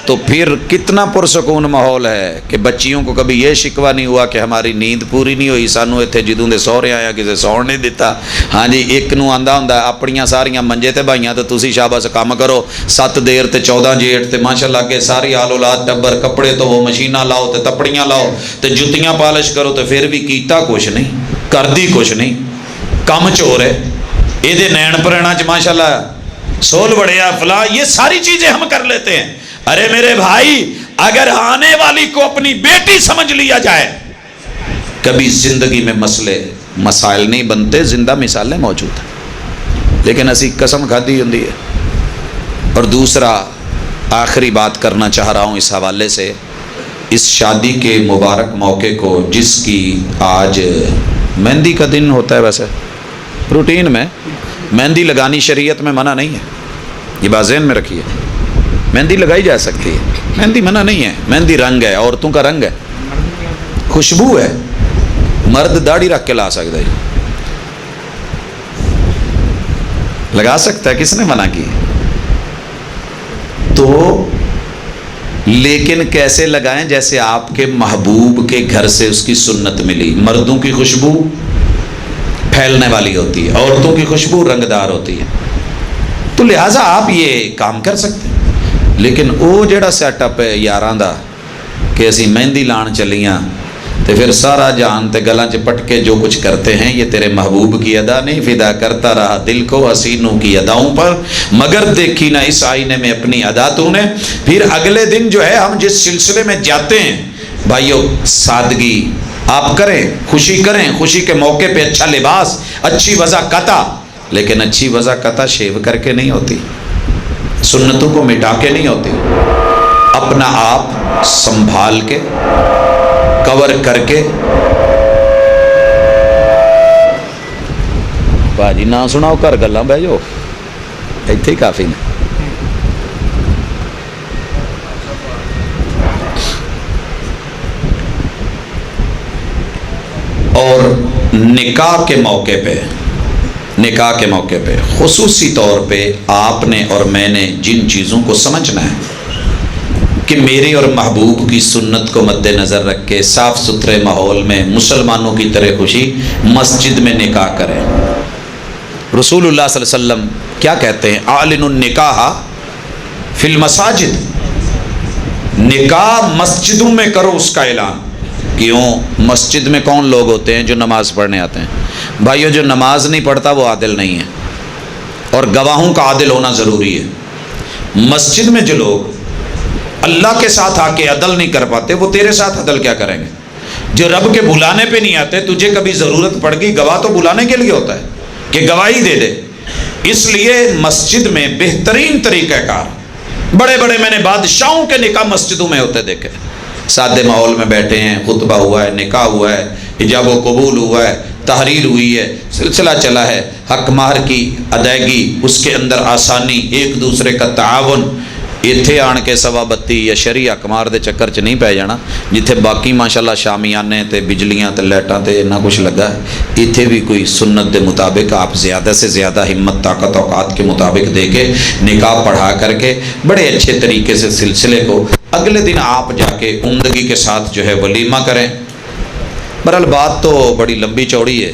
تو پھر کتنا پرسکون ماحول ہے کہ بچیوں کو کبھی یہ شکوہ نہیں ہوا کہ ہماری نیند پوری نہیں ہوئی، سانو اتنے جدوں دے سہرے آیا کسی سون نہیں دیتا۔ ہاں جی، ایک نو آندا ہوندا اپنیاں ساریاں منجے تے بھائیاں تے تسی شاباش کام کرو، 7 دیر تے 14 جیٹ تے ماشاءاللہ کے ساری آل اولاد ٹبر کپڑے تو وہ مشیناں لاؤ تے تپڑیاں لاؤ تے جتیاں پالش کرو، تے پھر بھی کیتا کچھ نہیں، کردی کچھ نہیں، کم چور ہے، یہ دے نین پرہنا چ ماشاءاللہ سول بڑھیا فلاں، یہ ساری چیزیں ہم کر لیتے ہیں۔ ارے میرے بھائی، اگر آنے والی کو اپنی بیٹی سمجھ لیا جائے، کبھی زندگی میں مسائل نہیں بنتے، زندہ مثالیں موجود ہیں، لیکن اسی قسم کھادی ہوندی ہے۔ اور دوسرا آخری بات کرنا چاہ رہا ہوں اس حوالے سے، اس شادی کے مبارک موقع کو، جس کی آج مہندی کا دن ہوتا ہے، ویسے روٹین میں مہندی لگانی شریعت میں منع نہیں ہے، یہ بات ذہن میں رکھیے، مہندی لگائی جا سکتی ہے، مہندی منع نہیں ہے، مہندی رنگ ہے، عورتوں کا رنگ ہے، خوشبو ہے، مرد داڑھی رکھ کے لا سکتا ہے، لگا سکتا ہے، کس نے منع کی؟ تو لیکن کیسے لگائیں؟ جیسے آپ کے محبوب کے گھر سے اس کی سنت ملی، مردوں کی خوشبو پھیلنے والی ہوتی ہے، عورتوں کی خوشبو رنگدار ہوتی ہے، تو لہٰذا آپ یہ کام کر سکتے ہیں۔ لیکن وہ جڑا سیٹ اپ ہے یاراں دا کہ اسی مہندی لان چلیاں تے پھر سارا جان تے گلاں چ پٹ کے جو کچھ کرتے ہیں، یہ تیرے محبوب کی ادا نہیں، فدا کرتا رہا دل کو حسینوں کی اداؤں پر، مگر دیکھی نہ اس آئینے میں اپنی ادا تو نے۔ پھر اگلے دن جو ہے ہم جس سلسلے میں جاتے ہیں، بھائیو سادگی آپ کریں، خوشی کریں، خوشی کے موقع پہ اچھا لباس، اچھی وضاقتہ، لیکن اچھی وضاقتہ شیو کر کے نہیں ہوتی، سنتوں کو مٹا کے نہیں ہوتی، اپنا آپ سنبھال کے کور کر کے۔ باجی نہ سناؤ، کر گلاں بہ جاؤ، ایتھے ہی کافی نے۔ اور نکاح کے موقع پہ خصوصی طور پہ آپ نے اور میں نے جن چیزوں کو سمجھنا ہے کہ میرے اور محبوب کی سنت کو مد نظر رکھ کے صاف ستھرے ماحول میں مسلمانوں کی طرح خوشی مسجد میں نکاح کریں۔ رسول اللہ صلی اللہ علیہ وسلم کیا کہتے ہیں؟ اعلن النکاح فی المساجد، نکاح مسجدوں میں کرو اس کا اعلان۔ کیوں؟ مسجد میں کون لوگ ہوتے ہیں جو نماز پڑھنے آتے ہیں؟ بھائیو، جو نماز نہیں پڑھتا وہ عادل نہیں ہے، اور گواہوں کا عادل ہونا ضروری ہے۔ مسجد میں جو لوگ اللہ کے ساتھ آ کے عدل نہیں کر پاتے، وہ تیرے ساتھ عدل کیا کریں گے؟ جو رب کے بلانے پہ نہیں آتے، تجھے کبھی ضرورت پڑ گئی، گواہ تو بلانے کے لیے ہوتا ہے کہ گواہی دے دے۔ اس لیے مسجد میں بہترین طریقہ کار، بڑے بڑے میں نے بادشاہوں کے نکاح مسجدوں میں ہوتے دیکھے، سادے ماحول میں بیٹھے ہیں، خطبہ ہوا ہے، نکاح ہوا ہے، ایجاب و قبول ہوا ہے، تحریر ہوئی ہے، سلسلہ چلا ہے، حق مہر کی ادائیگی، اس کے اندر آسانی، ایک دوسرے کا تعاون۔ ایتھے آن کے سوا بتی یا شرعی حق مہر دے چکر چ نہیں پی جانا، جتھے باقی ماشاءاللہ شامیانے تے بجلیاں تے لائٹاں تے نہ کچھ لگا ہے، ایتھے بھی کوئی سنت دے مطابق آپ زیادہ سے زیادہ ہمت طاقت اوقات کے مطابق دے کے نکاح پڑھا کر کے بڑے اچھے طریقے سے سلسلے کو اگلے دن آپ جا کے عمدگی کے ساتھ جو ہے ولیمہ کریں۔ بہرحال بات تو بڑی لمبی چوڑی ہے،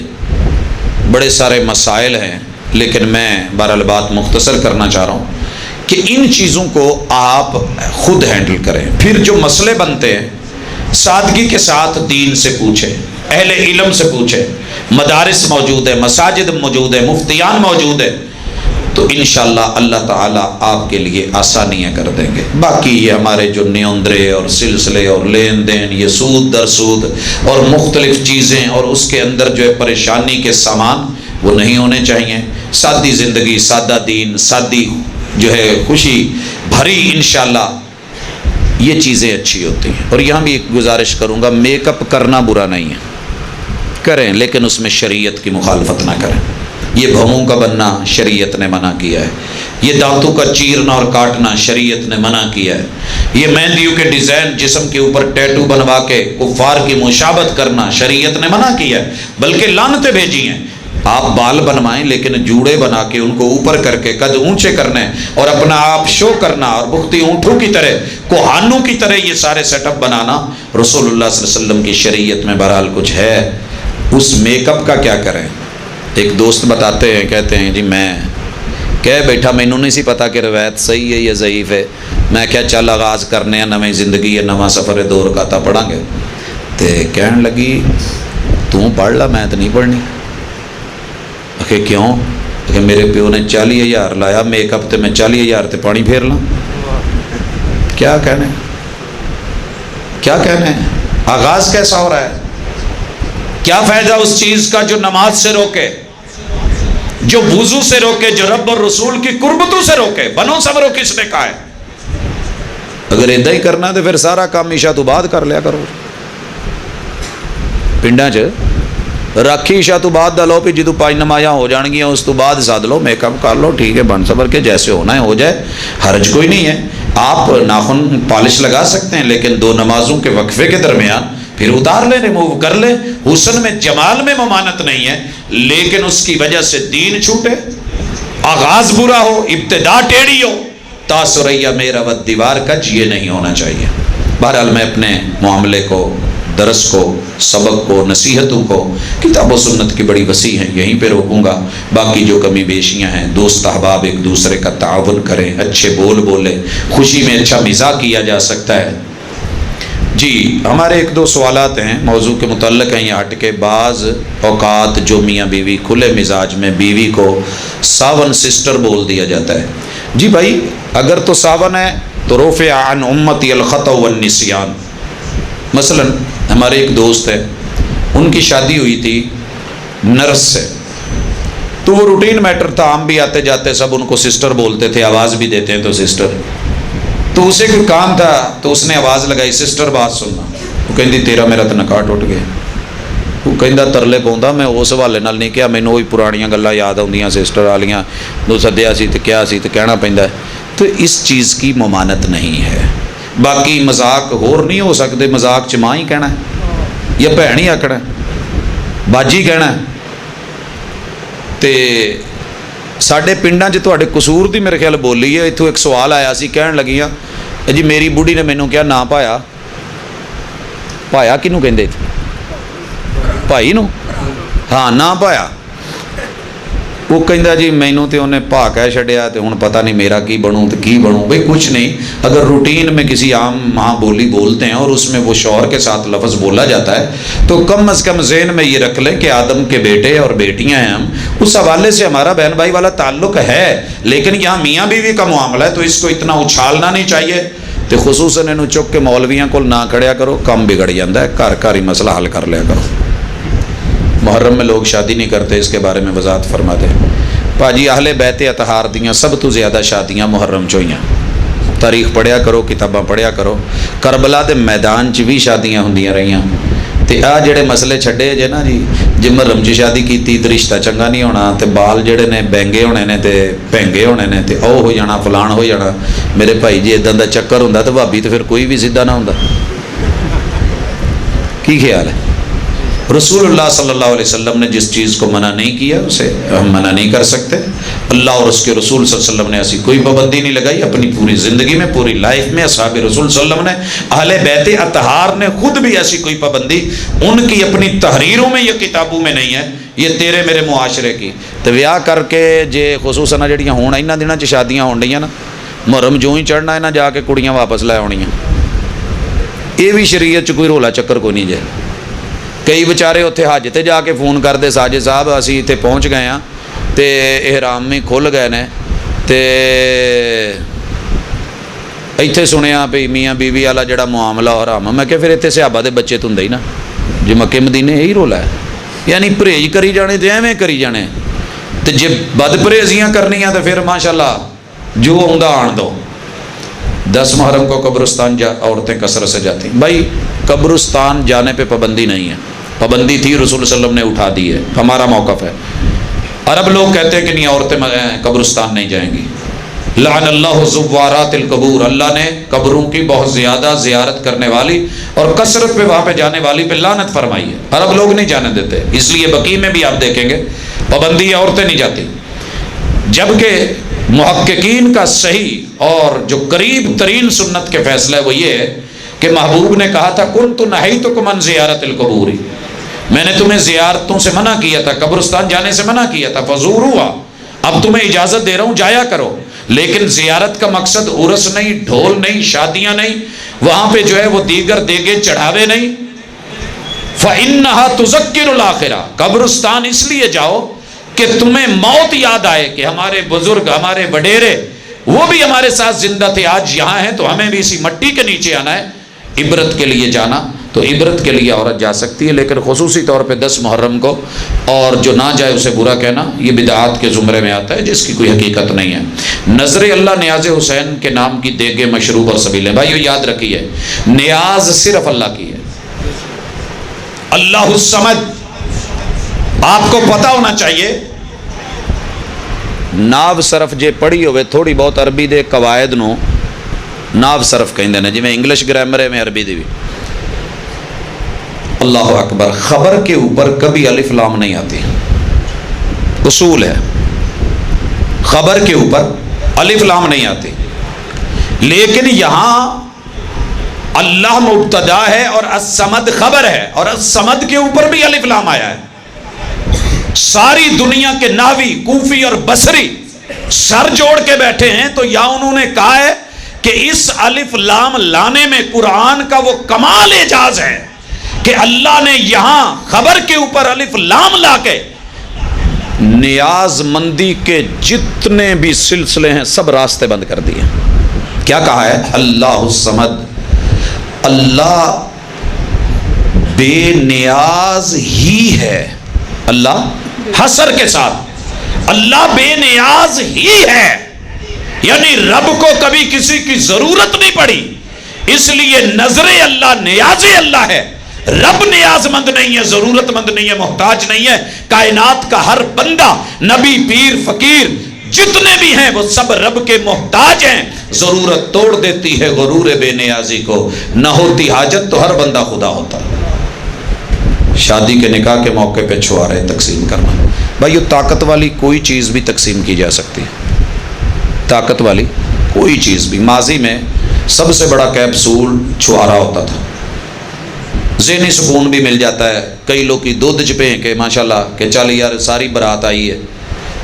بڑے سارے مسائل ہیں، لیکن میں بہرحال بات مختصر کرنا چاہ رہا ہوں کہ ان چیزوں کو آپ خود ہینڈل کریں۔ پھر جو مسئلے بنتے ہیں سادگی کے ساتھ دین سے پوچھیں، اہل علم سے پوچھیں، مدارس موجود ہیں، مساجد موجود ہیں، مفتیان موجود ہیں، تو انشاءاللہ اللہ تعالیٰ آپ کے لیے آسانیاں کر دیں گے۔ باقی یہ ہمارے جو نیوندرے اور سلسلے اور لین دین، یہ سود در سود اور مختلف چیزیں اور اس کے اندر جو ہے پریشانی کے سامان، وہ نہیں ہونے چاہیے۔ سادی زندگی، سادہ دین، سادی جو ہے خوشی بھری انشاءاللہ یہ چیزیں اچھی ہوتی ہیں۔ اور یہاں بھی ایک گزارش کروں گا، میک اپ کرنا برا نہیں ہے، کریں لیکن اس میں شریعت کی مخالفت نہ کریں۔ یہ بھووں کا بننا شریعت نے منع کیا ہے، یہ دانتوں کا چیرنا اور کاٹنا شریعت نے منع کیا ہے، یہ مہندیوں کے ڈیزائن جسم کے اوپر ٹیٹو بنوا کے کفار کی مشابہت کرنا شریعت نے منع کیا ہے، بلکہ لعنتیں بھیجی ہیں۔ آپ بال بنوائیں لیکن جوڑے بنا کے ان کو اوپر کر کے قد اونچے کرنے اور اپنا آپ شو کرنا اور بختی اونٹوں کی طرح، کوہانوں کی طرح یہ سارے سیٹ اپ بنانا رسول اللہ صلی اللہ علیہ وسلم کی شریعت میں بہرحال کچھ ہے۔ اس میک اپ کا کیا کریں؟ ایک دوست بتاتے ہیں، کہتے ہیں جی میں کہہ بیٹھا مینوں نہیں سی پتا کہ روایت صحیح ہے یا ضعیف ہے، میں کیا چل آغاز کرنے ہیں، نویں زندگی ہے، نواں سفر ہے، 2 رکعتاں پڑھاں گے۔ تے کہن لگی تو پڑھ لا، میں تو نہیں پڑھنی۔ کہ کیوں؟ کہ میرے پیو نے 40,000 لایا میک اپ تے میں 40,000 تے پانی پھیر لاں۔ کیا کہنے، کیا کہنے؟ آغاز کیسا ہو رہا ہے؟ کیا فائدہ اس چیز کا جو نماز سے روکے، جو وضو سے روکے، جو رب اور رسول کی قربتوں سے روکے؟ بنو صبرو کس نے کہا ہے؟ اگر ادھا ہی کرنا ہے تو پھر سارا کام عشاء تو بعد کر لیا کرو۔ پنڈاں چ راکھی عشاء تو بعد دا لو، پھر جدو 5 نمازاں ہو جان گیا اس تو بعد ساتھ لو، میک اپ کر لو، ٹھیک ہے، بن صبر کے جیسے ہونا ہے ہو جائے، حرج کوئی نہیں ہے۔ آپ ناخن پالش لگا سکتے ہیں لیکن 2 نمازوں کے وقفے کے درمیان پھر اتار لیں، ریموو کر لیں۔ حسن میں جمال میں ممانت نہیں ہے، لیکن اس کی وجہ سے دین چھوٹے، آغاز برا ہو، ابتدا ٹیڑھی ہو، تاثریہ میرا ود دیوار کج، یہ نہیں ہونا چاہیے۔ بہرحال میں اپنے معاملے کو، درس کو، سبق کو، نصیحتوں کو کتاب و سنت کی بڑی وسیع ہیں، یہیں پہ روکوں گا۔ باقی جو کمی بیشیاں ہیں، دوست احباب ایک دوسرے کا تعاون کریں، اچھے بول بولیں، خوشی میں اچھا مزاح کیا جا سکتا ہے۔ جی ہمارے 1-2 سوالات ہیں موضوع کے متعلق ہیں، یہ ہٹ کے بعض اوقات جو میاں بیوی کھلے مزاج میں بیوی کو ساون سسٹر بول دیا جاتا ہے۔ جی بھائی اگر تو ساون ہے تو رفع عن امتی الخطأ والنسیان۔ مثلا ہمارے ایک دوست ہے، ان کی شادی ہوئی تھی نرس سے، تو وہ روٹین میٹر تھا، ہم بھی آتے جاتے سب ان کو سسٹر بولتے تھے، آواز بھی دیتے ہیں تو سسٹر۔ تو اسے کوئی کام تھا تو اس نے آواز لگائی، سسٹر بات سننا۔ وہ کہندی تیرا میرا تو نکاح ٹوٹ گیا۔ وہ کہندا ترلے پاؤندا، میں اس حوالے نال نہیں کیا، مینوں وہی پرانیاں گلاں یاد آਉਂਦੀਆਂ سسٹر والیاں، دو سدیا سی تے کیا سی تے کہنا پیندا ہے۔ تو اس چیز کی ممانت نہیں ہے۔ باقی مذاق ہور نہیں ہو سکتے، مذاق چ ماں ہی کہنا ہے یا بھین ہی آکھنا ہے، باجی کہنا ہے۔ تے ساڈے پنڈاں چ تہاڈے قصور دی میرے خیال بولی ہے۔ اتوں ایک سوال آیا سی، کہن لگیاں جی میری بوڑھی نے مینوں کیا نا پایا، پایا کنوں کہندے بھائی نو، ہاں نا پایا۔ وہ کہندا جی مینوں تے انہیں پا کہہ چھڈیا تے ہن پتہ نہیں میرا کی بنوں تے کی بنوں۔ بھئی کچھ نہیں، اگر روٹین میں کسی عام ماں بولی بولتے ہیں اور اس میں وہ شوہر کے ساتھ لفظ بولا جاتا ہے تو کم از کم ذہن میں یہ رکھ لیں کہ آدم کے بیٹے اور بیٹیاں ہیں ہم، اس حوالے سے ہمارا بہن بھائی والا تعلق ہے، لیکن یہاں میاں بیوی کا معاملہ ہے تو اس کو اتنا اچھالنا نہیں چاہیے۔ تو خصوصاً انہوں چک کے مولویاں کو نہ کھڑیا کرو، کم بگڑ جاتا ہے، گھر گھر ہی مسئلہ حل کر لیا کرو۔ محرم میں لوگ شادی نہیں کرتے، اس کے بارے میں وضاحت فرما دیں۔ پاجی اہل بیت اطہار دیاں سب تو زیادہ شادیاں محرم چوئیاں، تاریخ پڑھیا کرو، کتاباں پڑھیا کرو۔ کربلا دے میدان چ بھی شادیاں ہوندیاں رہیاں، تے آ جڑے مسئلے چھڈے جے نا جی محرم چ شادی کیتی تے رشتہ چنگا نہیں ہونا، تے بال جڑے نے بینگے ہونے نے تے بھینگے ہونے نے تے او ہو جانا فلان ہو جانا۔ میرے بھائی جی اداں دا چکر ہوندا تے بھابی تے پھر کوئی بھی سیدھا نہ ہوندا۔ کی خیال ہے؟ رسول اللہ صلی اللہ علیہ وسلم نے جس چیز کو منع نہیں کیا اسے ہم منع نہیں کر سکتے۔ اللہ اور اس کے رسول صلی اللہ علیہ وسلم نے ایسی کوئی پابندی نہیں لگائی اپنی پوری زندگی میں، پوری لائف میں۔ اصحاب رسول صلی اللہ علیہ وسلم نے، اہل بیت اطہار نے خود بھی ایسی کوئی پابندی ان کی اپنی تحریروں میں یا کتابوں میں نہیں ہے، یہ تیرے میرے معاشرے کی۔ تو ویاہ کر کے جے خصوصاً جڑیاں ہون انہاں دناں چ شادیاں ہون ڈیاں نا، محرم جو ہی چڑھنا ہے نا جا کے کڑیاں واپس لے آنیاں، یہ بھی شریعت چ کوئی رولا چکر کوئی نہیں جے۔ کئی بیچارے اتنے حج تے جا کے فون کرتے ساجد صاحب اسی اتنے پہنچ گئے ہاں تے احرام میں کھل گئے نے تے ਇੱਥੇ ਸੁਣਿਆ ਵੀ ਮੀਆਂ ਬੀਵੀ ਵਾਲਾ ਜਿਹੜਾ ਮੁਆਮਲਾ ਹਰਾਮ ਹੈ। ਮੈਂ ਕਿਹਾ ਫਿਰ ਇੱਥੇ ਸਹਾਬਾ ਦੇ ਬੱਚੇ ਤਾਂ ਹੁੰਦੇ ਹੀ ਨਾ, ਜੇ ਮੱਕੇ ਮਦੀਨੇ ਇਹੀ ਰੋਲਾ ਹੈ। ਯਾਨੀ ਪਰਹੇਜ਼ ਕਰੀ ਜਾਣੇ ਤੇ ਐਵੇਂ ਕਰੀ ਜਾਣੇ, ਤੇ ਜੇ ਬਦਪਰਹੇਜ਼ੀਆਂ ਕਰਨੀਆਂ ਤਾਂ ਫਿਰ ਮਾਸ਼ਾਅੱਲਾ جو عمدہ آن دو۔ 10 محرم کو قبرستان عورتیں کثرت سے جاتی ہیں۔ بھائی قبرستان جانے پہ پابندی نہیں ہے، پابندی تھی رسول صلی اللہ علیہ وسلم نے اٹھا دی ہے، ہمارا موقف ہے۔ عرب لوگ کہتے ہیں کہ نہیں عورتیں قبرستان نہیں جائیں گی۔ لعن اللہ زوارات القبور، اللہ نے قبروں کی بہت زیادہ زیارت کرنے والی اور کثرت پہ وہاں پہ جانے والی پہ لعنت فرمائی ہے۔ عرب لوگ نہیں جانے دیتے، اس لیے بقیع میں بھی آپ دیکھیں گے پابندی ہے، عورتیں نہیں جاتی۔ جبکہ محققین کا صحیح اور جو قریب ترین سنت کے فیصلہ ہے وہ یہ ہے کہ محبوب نے کہا تھا کنت نہیتکم عن زیارت القبور، میں نے تمہیں زیارتوں سے منع کیا تھا، قبرستان جانے سے منع کیا تھا، فزوروہا، اب تمہیں اجازت دے رہا ہوں جایا کرو، لیکن زیارت کا مقصد عرس نہیں، ڈھول نہیں، شادیاں نہیں، وہاں پہ جو ہے وہ دیگر دیگے چڑھاوے نہیں۔ فَإِنَّهَا تُذَكِّرُ الْآخِرَةَ، قبرستان اس لیے جاؤ کہ تمہیں موت یاد آئے کہ ہمارے بزرگ، ہمارے وڈیرے وہ بھی ہمارے ساتھ زندہ تھے، آج یہاں ہیں تو ہمیں بھی اسی مٹی کے نیچے آنا ہے۔ عبرت کے لیے جانا، تو عبرت کے لیے عورت جا سکتی ہے، لیکن خصوصی طور پہ 10 محرم کو، اور جو نہ جائے اسے برا کہنا یہ بدعات کے زمرے میں آتا ہے جس کی کوئی حقیقت نہیں ہے۔ نظر اللہ نیاز حسین کے نام کی دیگیں مشروب اور سبیلیں، بھائیو یاد رکھیے نیاز صرف اللہ کی ہے، اللہ الصمد۔ آپ کو پتہ ہونا چاہیے ناو صرف جے پڑھی ہوئے تھوڑی بہت عربی دے قواعد نو ناو صرف کہیں دینے، جی میں انگلش گرامر میں عربی دی بھی۔ اللہ اکبر، خبر کے اوپر کبھی الف لام نہیں آتی، اصول ہے، خبر کے اوپر الف لام نہیں آتی، لیکن یہاں اللہ مبتدا ہے اور الصمد خبر ہے، اور الصمد کے اوپر بھی الف لام آیا ہے۔ ساری دنیا کے نحوی، کوفی اور بصری سر جوڑ کے بیٹھے ہیں، تو یا انہوں نے کہا ہے کہ اس الف لام لانے میں قرآن کا وہ کمال اعجاز ہے کہ اللہ نے یہاں خبر کے اوپر الف لام لا کے نیاز مندی کے جتنے بھی سلسلے ہیں سب راستے بند کر دیے۔ کیا کہا ہے؟ اللہ الصمد، اللہ بے نیاز ہی ہے، اللہ حسر کے ساتھ اللہ بے نیاز ہی ہے، یعنی رب کو کبھی کسی کی ضرورت نہیں پڑی، اس لیے نظر اللہ نیاز اللہ ہے، رب نیاز مند نہیں ہے، ضرورت مند نہیں ہے، محتاج نہیں ہے۔ کائنات کا ہر بندہ، نبی، پیر، فقیر جتنے بھی ہیں وہ سب رب کے محتاج ہیں۔ ضرورت توڑ دیتی ہے غرور بے نیازی کو، نہ ہوتی حاجت تو ہر بندہ خدا ہوتا۔ شادی کے نکاح کے موقع پہ چھوارے تقسیم کرنا، بھائی یہ طاقت والی کوئی چیز بھی تقسیم کی جا سکتی ہے، طاقت والی کوئی چیز بھی۔ ماضی میں سب سے بڑا کیپسول چھوارا ہوتا تھا، ذہنی سکون بھی مل جاتا ہے، کئی لوگ کی دودھ چپے ہیں کہ ماشاءاللہ کہ چل یار ساری برات آئی ہے،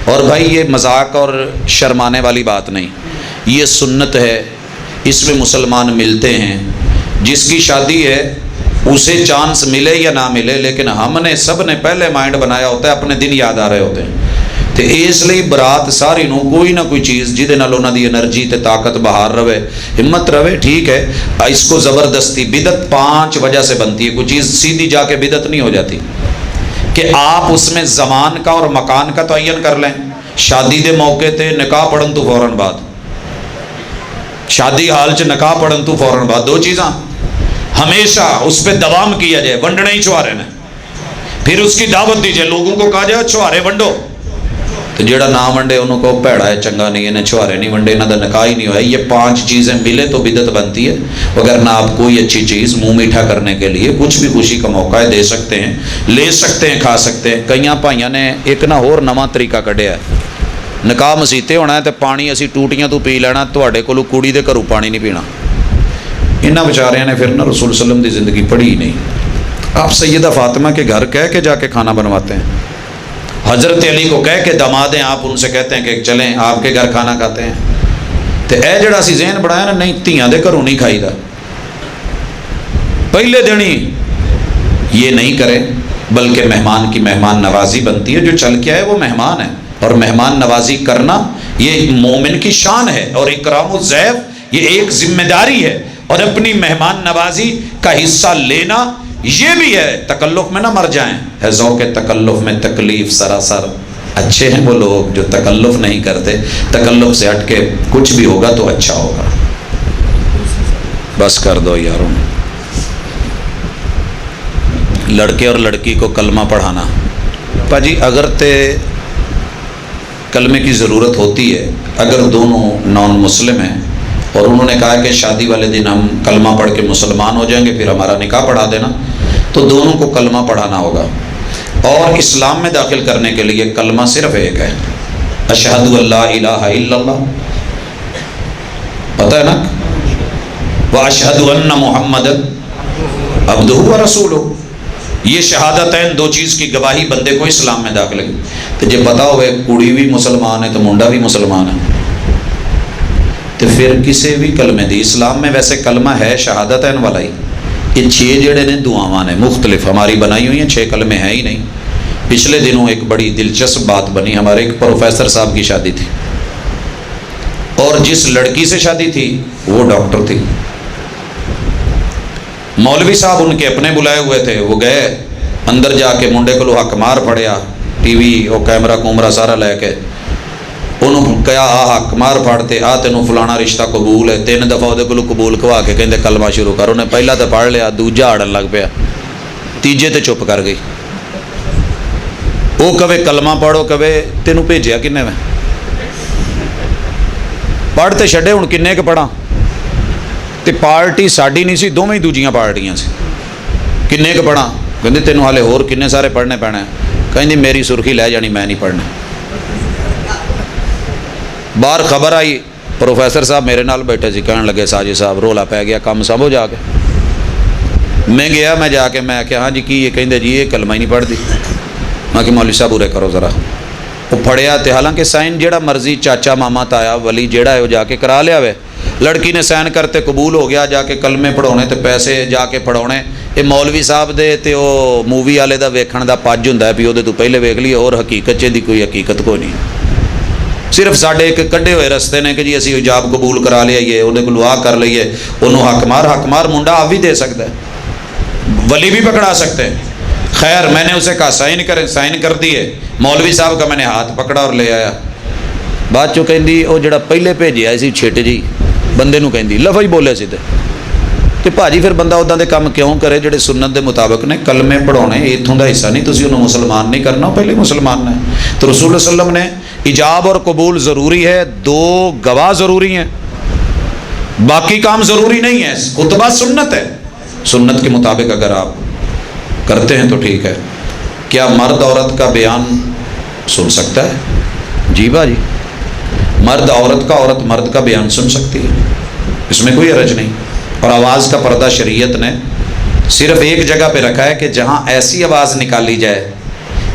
اور بھائی یہ مذاق اور شرمانے والی بات نہیں، یہ سنت ہے، اس میں مسلمان ملتے ہیں، جس کی شادی ہے اسے چانس ملے یا نہ ملے، لیکن ہم نے سب نے پہلے مائنڈ بنایا ہوتا ہے، اپنے دن یاد آ رہے ہوتے ہیں، تو اس لیے برات ساری نو کوئی نہ کوئی چیز جہدے نال انہاں دی انرجی تے طاقت بہار رہے، ہمت رہے، ٹھیک ہے۔ اس کو زبردستی بدعت 5 وجہ سے بنتی ہے، کوئی چیز سیدھی جا کے بدعت نہیں ہو جاتی، کہ آپ اس میں زمان کا اور مکان کا تعین کر لیں، شادی دے موقع تے نکاح پڑھن تو فوراً بعد، شادی حال چ نکاح پڑھن تو فوراً بعد، 2 چیزاں ہمیشہ اس پہ دوام کیا جائے، ونڈنے ہی چھوارے نے، پھر اس کی دعوت دی جائے، لوگوں کو کہا جائے چھوارے ونڈو، تو جیڑا نہ ونڈے انہوں کو پیڑا ہے، چنگا نہیں، انہیں چھوارے نہیں ونڈے، انہوں دا نکاح ہی نہیں ہوا ہے۔ یہ 5 چیزیں ملے تو بدعت بنتی ہے، وگرنہ آپ کوئی اچھی چیز منہ میٹھا کرنے کے لیے کچھ بھی خوشی کا موقع ہے دے سکتے ہیں، لے سکتے ہیں، کھا سکتے ہیں۔ کئیاں بھائیاں نے ایک نہ اور نواں طریقہ کڈیا ہے، نکاح مسیتے ہونا ہے تو پانی اسی ٹوٹیاں تو پی لینا، تواڈے کولوں کڑی دے گھروں پانی نہیں پینا۔ انہاں بیچاریاں نے پھر نہ رسول صلی اللہ علیہ وسلم دی زندگی پڑھی ہی نہیں۔ آپ سیدہ فاطمہ کے گھر کہہ کے جا کے کھانا بنواتے ہیں، حضرت علی کو کہہ کے داماد ہیں، آپ ان سے کہتے ہیں کہ چلیں آپ کے گھر کھانا کھاتے ہیں، تو اے جڑا سی ذہن بڑھایا نا، نہیں تیاں دے گھروں نہیں کھائی دا، پہلے دن ہی یہ نہیں کرے، بلکہ مہمان کی مہمان نوازی بنتی ہے، جو چل کے آئے وہ مہمان ہے، اور مہمان نوازی کرنا یہ مومن کی شان ہے، اور اکرام الضیف یہ ایک ذمہ داری ہے، اور اپنی مہمان نوازی کا حصہ لینا یہ بھی ہے۔ تکلف میں نہ مر جائیں، ہے ذوق تکلف میں تکلیف سراسر۔ اچھے ہیں وہ لوگ جو تکلف نہیں کرتے، تکلف سے ہٹ کے کچھ بھی ہوگا تو اچھا ہوگا۔ بس کر دو یاروں، لڑکے اور لڑکی کو کلمہ پڑھانا، پاجی اگر تے کلمے کی ضرورت ہوتی ہے، اگر دونوں نان مسلم ہیں اور انہوں نے کہا کہ شادی والے دن ہم کلمہ پڑھ کے مسلمان ہو جائیں گے پھر ہمارا نکاح پڑھا دینا، تو دونوں کو کلمہ پڑھانا ہوگا۔ اور اسلام میں داخل کرنے کے لیے کلمہ صرف ایک ہے، اشہد ان لا الہ الا اللہ، پتہ ہے نا، واشہد ان محمد عبدہ ورسولہ۔ یہ شہادتین دو چیز کی گواہی بندے کو اسلام میں داخل کی۔ تو جب پتا ہوئے کڑی بھی مسلمان ہے تو منڈا بھی مسلمان ہے، تو پھر کسے بھی کلمے دی۔ اسلام میں ویسے کلمہ ہے شہادتین والا ہی، یہ 6 جڑے نے دعاواں نے مختلف ہماری بنائی ہوئی ہیں، 6 کلمے ہیں ہی نہیں۔ پچھلے دنوں ایک بڑی دلچسپ بات بنی، ہمارے ایک پروفیسر صاحب کی شادی تھی، اور جس لڑکی سے شادی تھی وہ ڈاکٹر تھی۔ مولوی صاحب ان کے اپنے بلائے ہوئے تھے، وہ گئے اندر جا کے منڈے کو حق مار پڑیا، ٹی وی اور کیمرہ کومرہ سارا لے کے انہوں کہا حق مار پھاڑتے آ تینوں فلانا رشتہ قبول ہے۔ 3 دفعہ وہ کو قبول کوا کے کہندے کلمہ شروع کر، انہیں پہلا تو پڑھ لیا، دوجا اڑن لگ پیا، تیجے تے چپ کر گئی۔ وہ کہے کلمہ پڑھو، کہے تینوں بھیجیا کنے میں، پڑھ تے چھڈے ہن کنے کے پڑھاں، تے پارٹی ساڈی نہیں سی، دوویں دوجیاں پارٹیاں سی، کنے کے پڑھاں، کہندے تینوں ہالے ہور کنے سارے پڑھنے پینے، کہندی میری سرخی لے جانی، میں نہیں پڑھنے۔ باہر خبر آئی، پروفیسر صاحب میرے نال بیٹھے سی، کہنے لگے ساجد صاحب رولا پی گیا، کم سمجھو جا کے۔ میں گیا، میں جا کے میں کہا ہاں جی کی یہ، کہندے جی یہ کلمہ ہی نہیں پڑھ دی۔ میں کہ مولوی صاحب ارے کرو ذرا، وہ پڑھیا تے حالانکہ سائن جیڑا مرضی چاچا ماما تایا ولی جیڑا ہے وہ جا کے کرا لیا وے، لڑکی نے سائن کرتے قبول ہو گیا، جا کے کلمے پڑھونے تے پیسے جا کے پڑھونے۔ یہ مولوی صاحب دے تے وہ مووی والے دا ویکھن دا پج ہوندا ہے بھی اودے تو پہلے ویکھ لیے، اور حقیقت دی کوئی حقیقت کوئی نہیں۔ صرف ساڈے ایک کڈے ہوئے رستے نے کہ جی اسی حجاب قبول کرا لیا، اودے کو دعا کر لئیے، انہوں حق مار منڈا آپ بھی دے سکتا ہے، ولی بھی پکڑا سکتے ہیں۔ خیر میں نے اسے کہا سائن کریں، سائن کر دیے، مولوی صاحب کا میں نے ہاتھ پکڑا اور لے آیا۔ بعد چو کہندی وہ جڑا پہلے بھیجیا سی چھٹ جی بندے نو کہندی لفظ بولے سی تے بھاجی پھر بندہ ادا دے کام کیوں کرے جڑے سنت دے مطابق نے، کلمے پڑھونے اتوں دا حصہ نہیں، تسی انہوں مسلمان نہیں کرنا، پہلے مسلمان نے۔ تو رسول اللہ صلی اللہ علیہ وسلم نے ایجاب اور قبول ضروری ہے، 2 گواہ ضروری ہیں، باقی کام ضروری نہیں ہے، خطبہ سنت ہے، سنت کے مطابق اگر آپ کرتے ہیں تو ٹھیک ہے۔ کیا مرد عورت کا بیان سن سکتا ہے؟ جی بھاجی، مرد عورت کا، عورت مرد کا بیان سن سکتی ہے، اس میں کوئی حرج نہیں۔ اور آواز کا پردہ شریعت نے صرف ایک جگہ پہ رکھا ہے کہ جہاں ایسی آواز نکالی جائے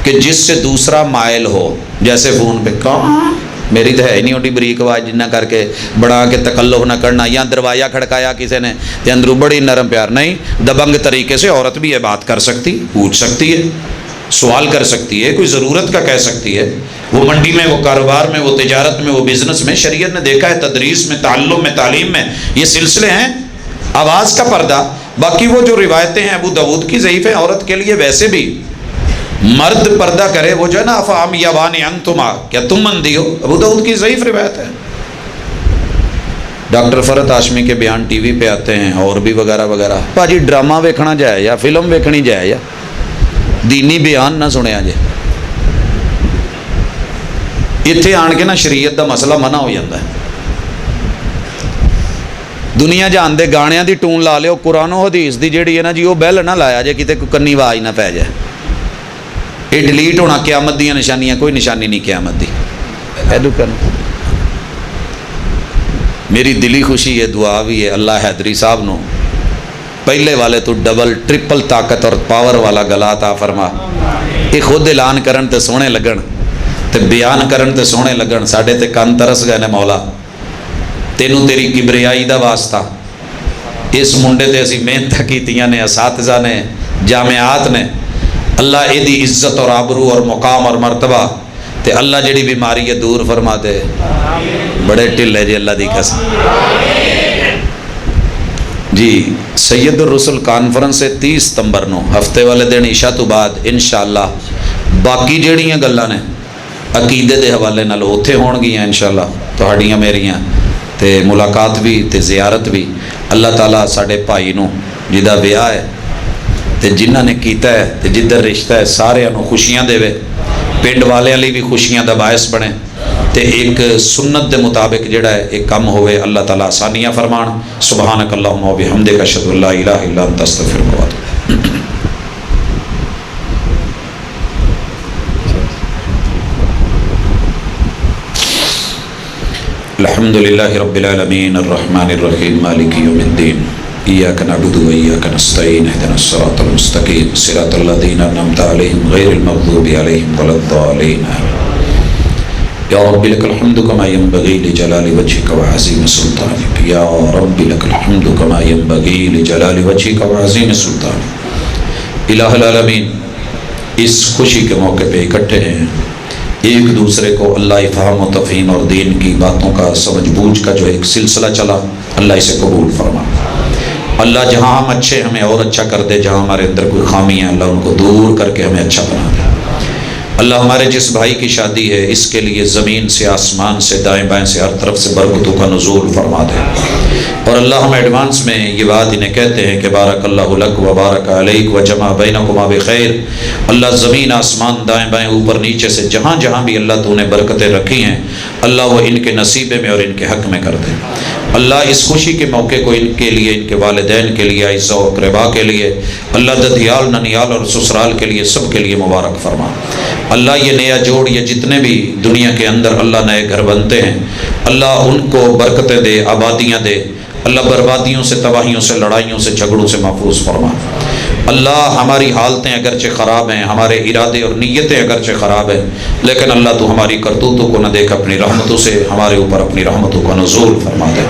کہ جس سے دوسرا مائل ہو، جیسے فون پہ کہاں میری تو ہے ہی نہیں ہوتی بریک آواز جنہ کر کے بڑا کے تکلف نہ کرنا، یا دروازہ کھڑکایا کسی نے تے اندروں بڑی نرم پیار نہیں، دبنگ طریقے سے عورت بھی یہ بات کر سکتی، پوچھ سکتی ہے، سوال کر سکتی ہے، کوئی ضرورت کا کہہ سکتی ہے۔ وہ منڈی میں، وہ کاروبار میں، وہ تجارت میں، وہ بزنس میں، شریعت نے دیکھا ہے تدریس میں، تعلم میں، تعلیم میں، یہ سلسلے ہیں آواز کا پردہ۔ باقی وہ جو روایتیں ہیں ابو داؤد کی ضعیف ہیں، عورت کے لیے ویسے بھی مرد پردہ کرے، وہ جو ہے نا افام یوانی انتما، کیا تم اندھی ہو، ابو داؤد کی ضعیف روایت ہے۔ ڈاکٹر فرحت ہاشمی کے بیان ٹی وی پہ آتے ہیں اور بھی وغیرہ وغیرہ۔ بھاجی ڈرامہ ویکھنا جائے یا فلم ویکھنی جائے یا دینی بیان نہ سنیا جائے، اتنے آن کے نا شریعت دا مسئلہ منع ہو جاتا ہے۔ دنیا جہان دے گانیاں دی ٹون لا لیو، قرآن و حدیث دی جیڑی ہے نا جی وہ بیل نہ لایا جائے، کتے کوئی کنی آواز نہ پی جائے، یہ ڈیلیٹ ہونا قیامت دیا نشانیاں، کوئی نشانی نہیں قیامت دی۔ میری دلی خوشی ہے، دعا بھی ہے، اللہ حیدری صاحب نو پہلے والے تو ڈبل ٹرپل طاقت اور پاور والا گلا عطا فرما، یہ خود اعلان کرن تے سونے لگن تے بیان کرن تے سونے لگن، ساڈے تے کان ترس گئے نے مولا، تینوں تیری کبریائی دا واسطہ، اس منڈے تے اسی محنت کیتیاں نے، اساتذہ نے، جامعات نے، اللہ ایدی عزت اور آبرو اور مقام اور مرتبہ تے اللہ جڑی بیماری ہے دور فرما دے. بڑے ٹھلے جی اللہ دی قسم. جی سید الرسل کانفرنس ہے 30 ستمبر نو ہفتے والے دن عشاء تو بعد انشاءاللہ. باقی جڑیاں گلاں نے عقیدے دے حوالے نال اوتھے ہون گیاں انشاءاللہ تہاڈیاں میریاں تے ملاقات بھی تے زیارت بھی. اللہ تعالیٰ ساڈے بھائی نو جدا بیاہ ہے تے جنہ نے کیتا ہے تے جدھر رشتہ ہے سارے نو خوشیاں دے. پنڈ والے علی بھی خوشیاں دا باعث بنے تے ایک سنت دے مطابق جڑا ہے ایک کم ہوئے. اللہ تعالیٰ آسانیاں فرمان. سبحانک اللہم و بحمدک اشہد ان لا الہ الا انت استغفرک و اتوب. الحمد للہ رب العالمین الرحمن الرحیم مالک یوم الدین ایاک نعبد و ایاک نستعین اهدنا الصراط المستقیم صراط الذین انعمت علیہم غیر المغضوب علیہم ولا الضالین. یا رب لک الحمد کما ینبغی لجلال وجهک وعظیم سلطانک. یا رب لک الحمد کما ینبغی لجلال وجهک وعظیم سلطانک. الہ العالمین اس خوشی کے موقع پہ اکٹھے ہیں. ایک دوسرے کو اللہ فہم و تفہیم اور دین کی باتوں کا سمجھ بوجھ کا جو ایک سلسلہ چلا اللہ اسے قبول فرما. اللہ جہاں ہم اچھے ہمیں اور اچھا کر دے. جہاں ہمارے اندر کوئی خامی ہے اللہ ان کو دور کر کے ہمیں اچھا بنا دے. اللہ ہمارے جس بھائی کی شادی ہے اس کے لیے زمین سے آسمان سے دائیں بائیں سے ہر طرف سے برکتوں کا نزول فرما دے. اور اللہ ہم ایڈوانس میں یہ بات انہیں کہتے ہیں کہ بارک اللہ لک و بارک علیک و جمع بینکما بخیر. اللہ زمین آسمان دائیں بائیں اوپر نیچے سے جہاں جہاں بھی اللہ تو نے برکتیں رکھی ہیں اللہ وہ ان کے نصیبے میں اور ان کے حق میں کر دے. اللہ اس خوشی کے موقع کو ان کے لیے ان کے والدین کے لیے اعزاء و اقربا کے لیے اللہ ددھیال ننیال اور سسرال کے لیے سب کے لیے مبارک فرما. اللہ یہ نیا جوڑ یہ جتنے بھی دنیا کے اندر اللہ نئے گھر بنتے ہیں اللہ ان کو برکتیں دے آبادیاں دے. اللہ بربادیوں سے تباہیوں سے لڑائیوں سے جھگڑوں سے محفوظ فرما. اللہ ہماری حالتیں اگرچہ خراب ہیں ہمارے ارادے اور نیتیں اگرچہ خراب ہیں لیکن اللہ تو ہماری کرتوتوں کو نہ دیکھ اپنی رحمتوں سے ہمارے اوپر اپنی رحمتوں کا نزول فرما دے.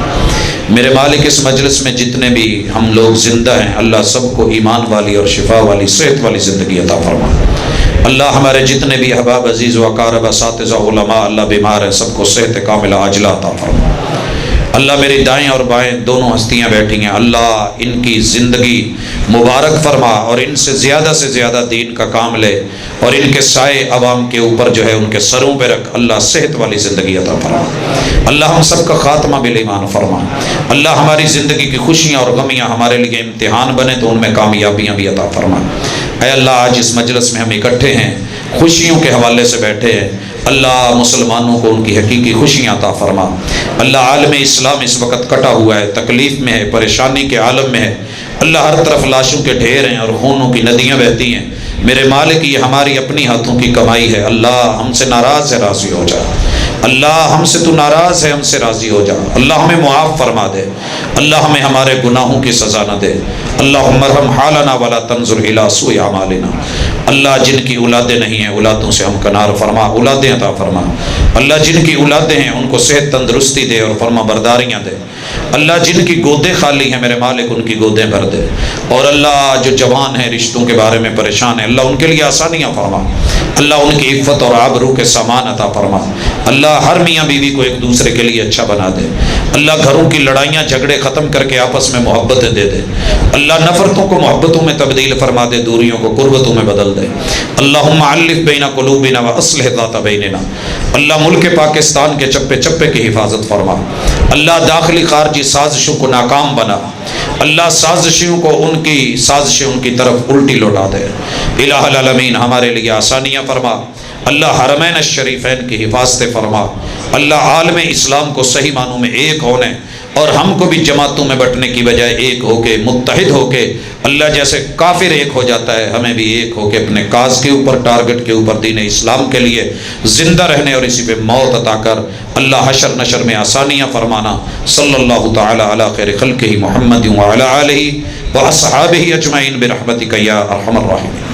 میرے مالک اس مجلس میں جتنے بھی ہم لوگ زندہ ہیں اللہ سب کو ایمان والی اور شفا والی صحت والی زندگی عطا فرما. اللہ ہمارے جتنے بھی احباب عزیز و اقارب اساتذہ علماء اللہ بیمار ہیں سب کو صحت کاملہ عاجلہ عطا فرما. اللہ میری دائیں اور بائیں دونوں ہستیاں بیٹھی ہیں اللہ ان کی زندگی مبارک فرما اور ان سے زیادہ دین کا کام لے اور ان کے سائے عوام کے اوپر جو ہے ان کے سروں پہ رکھ. اللہ صحت والی زندگی عطا فرما. اللہ ہم سب کا خاتمہ بالایمان فرما. اللہ ہماری زندگی کی خوشیاں اور غمیاں ہمارے لیے امتحان بنے تو ان میں کامیابیاں بھی عطا فرما. اے اللہ آج اس مجلس میں ہم اکٹھے ہیں خوشیوں کے حوالے سے بیٹھے ہیں. اللہ مسلمانوں کو ان کی حقیقی خوشیاں عطا فرما. اللہ عالم اسلام اس وقت کٹا ہوا ہے تکلیف میں ہے پریشانی کے عالم میں ہے. اللہ ہر طرف لاشوں کے ڈھیر ہیں اور خونوں کی ندیاں بہتی ہیں. میرے مالک یہ ہماری اپنی ہاتھوں کی کمائی ہے. اللہ ہم سے ناراض ہے راضی ہو جا. اللہ ہم سے تو ناراض ہے ہم سے راضی ہو جا. اللہ ہمیں معاف فرما دے. اللہ ہمیں ہمارے گناہوں کی سزا نہ دے. اللہم ارحم حالنا ولا تنظر الی سوء اعمالنا. اللہ جن کی اولادیں نہیں ہیں اولادوں سے ہم کنار فرما اولادیں عطا فرما. اللہ جن کی اولادیں ہیں ان کو صحت تندرستی دے اور فرما برداریاں دے. اللہ جن کی گودیں خالی ہیں میرے مالک ان کی گودیں بھر دے. اور اللہ جو جوان ہیں رشتوں کے بارے میں پریشان ہیں اللہ ان کے لیے آسانیاں فرما. اللہ ان کی عفت اور آبرو کے سامان عطا فرما. اللہ ہر میاں بیوی کو ایک دوسرے کے لیے اچھا بنا دے. اللہ گھروں کی لڑائیاں جھگڑے ختم کر کے آپس میں محبتیں دے دے. اللہ نفرتوں کو محبتوں میں تبدیل فرما دے دوریوں کو قربتوں میں بدل دے. اللہم علف بین قلوبنا واصلح ذات بیننا. اللہ ملک پاکستان کے چپے چپے کی حفاظت فرما. اللہ داخلی خارجی سازشوں کو ناکام بنا. اللہ سازشیوں کو ان کی سازشیں ان کی طرف الٹی لوٹا دے. الہ العالمین ہمارے لیے آسانیاں فرما. اللہ حرمین الشریفین کی حفاظت فرما. اللہ عالم اسلام کو صحیح معنوں میں ایک ہونے اور ہم کو بھی جماعتوں میں بٹنے کی بجائے ایک ہو کے متحد ہو کے اللہ جیسے کافر ایک ہو جاتا ہے ہمیں بھی ایک ہو کے اپنے کاز کے اوپر ٹارگٹ کے اوپر دین اسلام کے لیے زندہ رہنے اور اسی پہ موت عطا کر اللہ حشر نشر میں آسانیاں فرمانا. صلی اللہ تعالی علی خیر خلقہ محمد وعلی آلہ واصحابہ اجمعین برحمتک یا ارحم الراحمین.